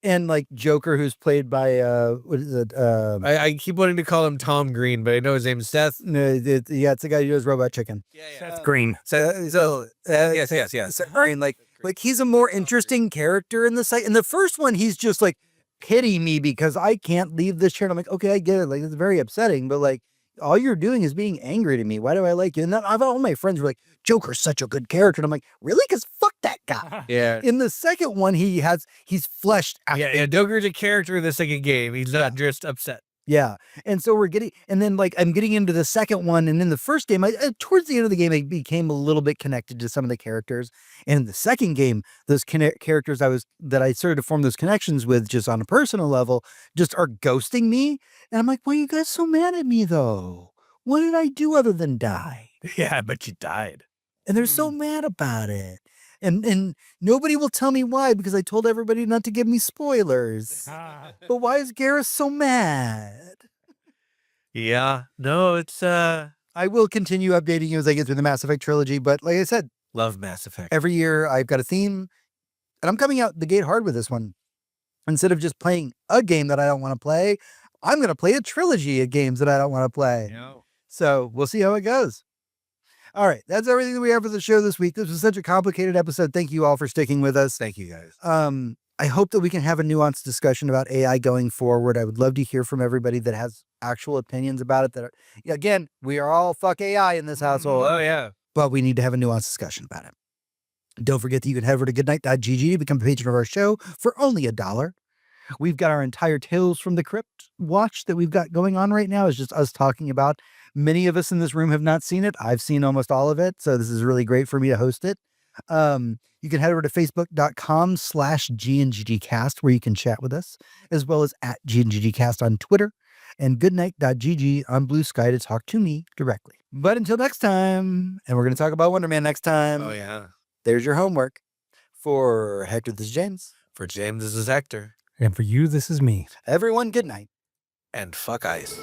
and like Joker, who's played by what is it? I keep wanting to call him Tom Green, but I know his name's Seth. No, yeah, it's the guy who does Robot Chicken. Seth Green. Yes. And like he's a more interesting character in the site. In the first one, he's just like pity me because I can't leave this chair. And I'm like, okay, I get it. Like it's very upsetting, but like all you're doing is being angry to me. Why do I like you? And then I've all my friends were like, Joker's such a good character. And I'm like, really? Because fuck that guy. Yeah. In the second one, he's fleshed out. Yeah, Joker's a character in the second game. He's not just upset. Yeah. And so and then like I'm getting into the second one. And in the first game, towards the end of the game, I became a little bit connected to some of the characters. And in the second game, those characters that I started to form those connections with just on a personal level just are ghosting me. And I'm like, why are you guys so mad at me though? What did I do other than die? Yeah, but you died. And they're so mad about it. And nobody will tell me why, because I told everybody not to give me spoilers. But why is Garrus so mad? Yeah. No, it's I will continue updating you as I get through the Mass Effect trilogy, but like I said, love Mass Effect. every year I've got a theme, and I'm coming out the gate hard with this one. Instead of just playing a game that I don't want to play, I'm going to play a trilogy of games that I don't want to play. No. So we'll see how it goes. All right, that's everything that we have for the show this week. This was such a complicated episode. Thank you all for sticking with us. Thank you guys. I hope that we can have a nuanced discussion about AI going forward. I would love to hear from everybody that has actual opinions about it. Again, we are all fuck AI in this household. Oh, yeah. But we need to have a nuanced discussion about it. Don't forget that you can head over to goodnight.gg to become a patron of our show for only $1. We've got our entire Tales from the Crypt watch that we've got going on right now. Is just us talking about. Many of us in this room have not seen it. I've seen almost all of it. So this is really great for me to host it. You can head over to facebook.com/GNGGcast where you can chat with us, as well as at GNGGcast on Twitter and goodnight.gg on Blue Sky to talk to me directly. But until next time, and we're going to talk about Wonder Man next time. Oh, yeah. There's your homework. For Hector, this is James. For James, this is Hector. And for you, this is me. Everyone, good night. And fuck ice.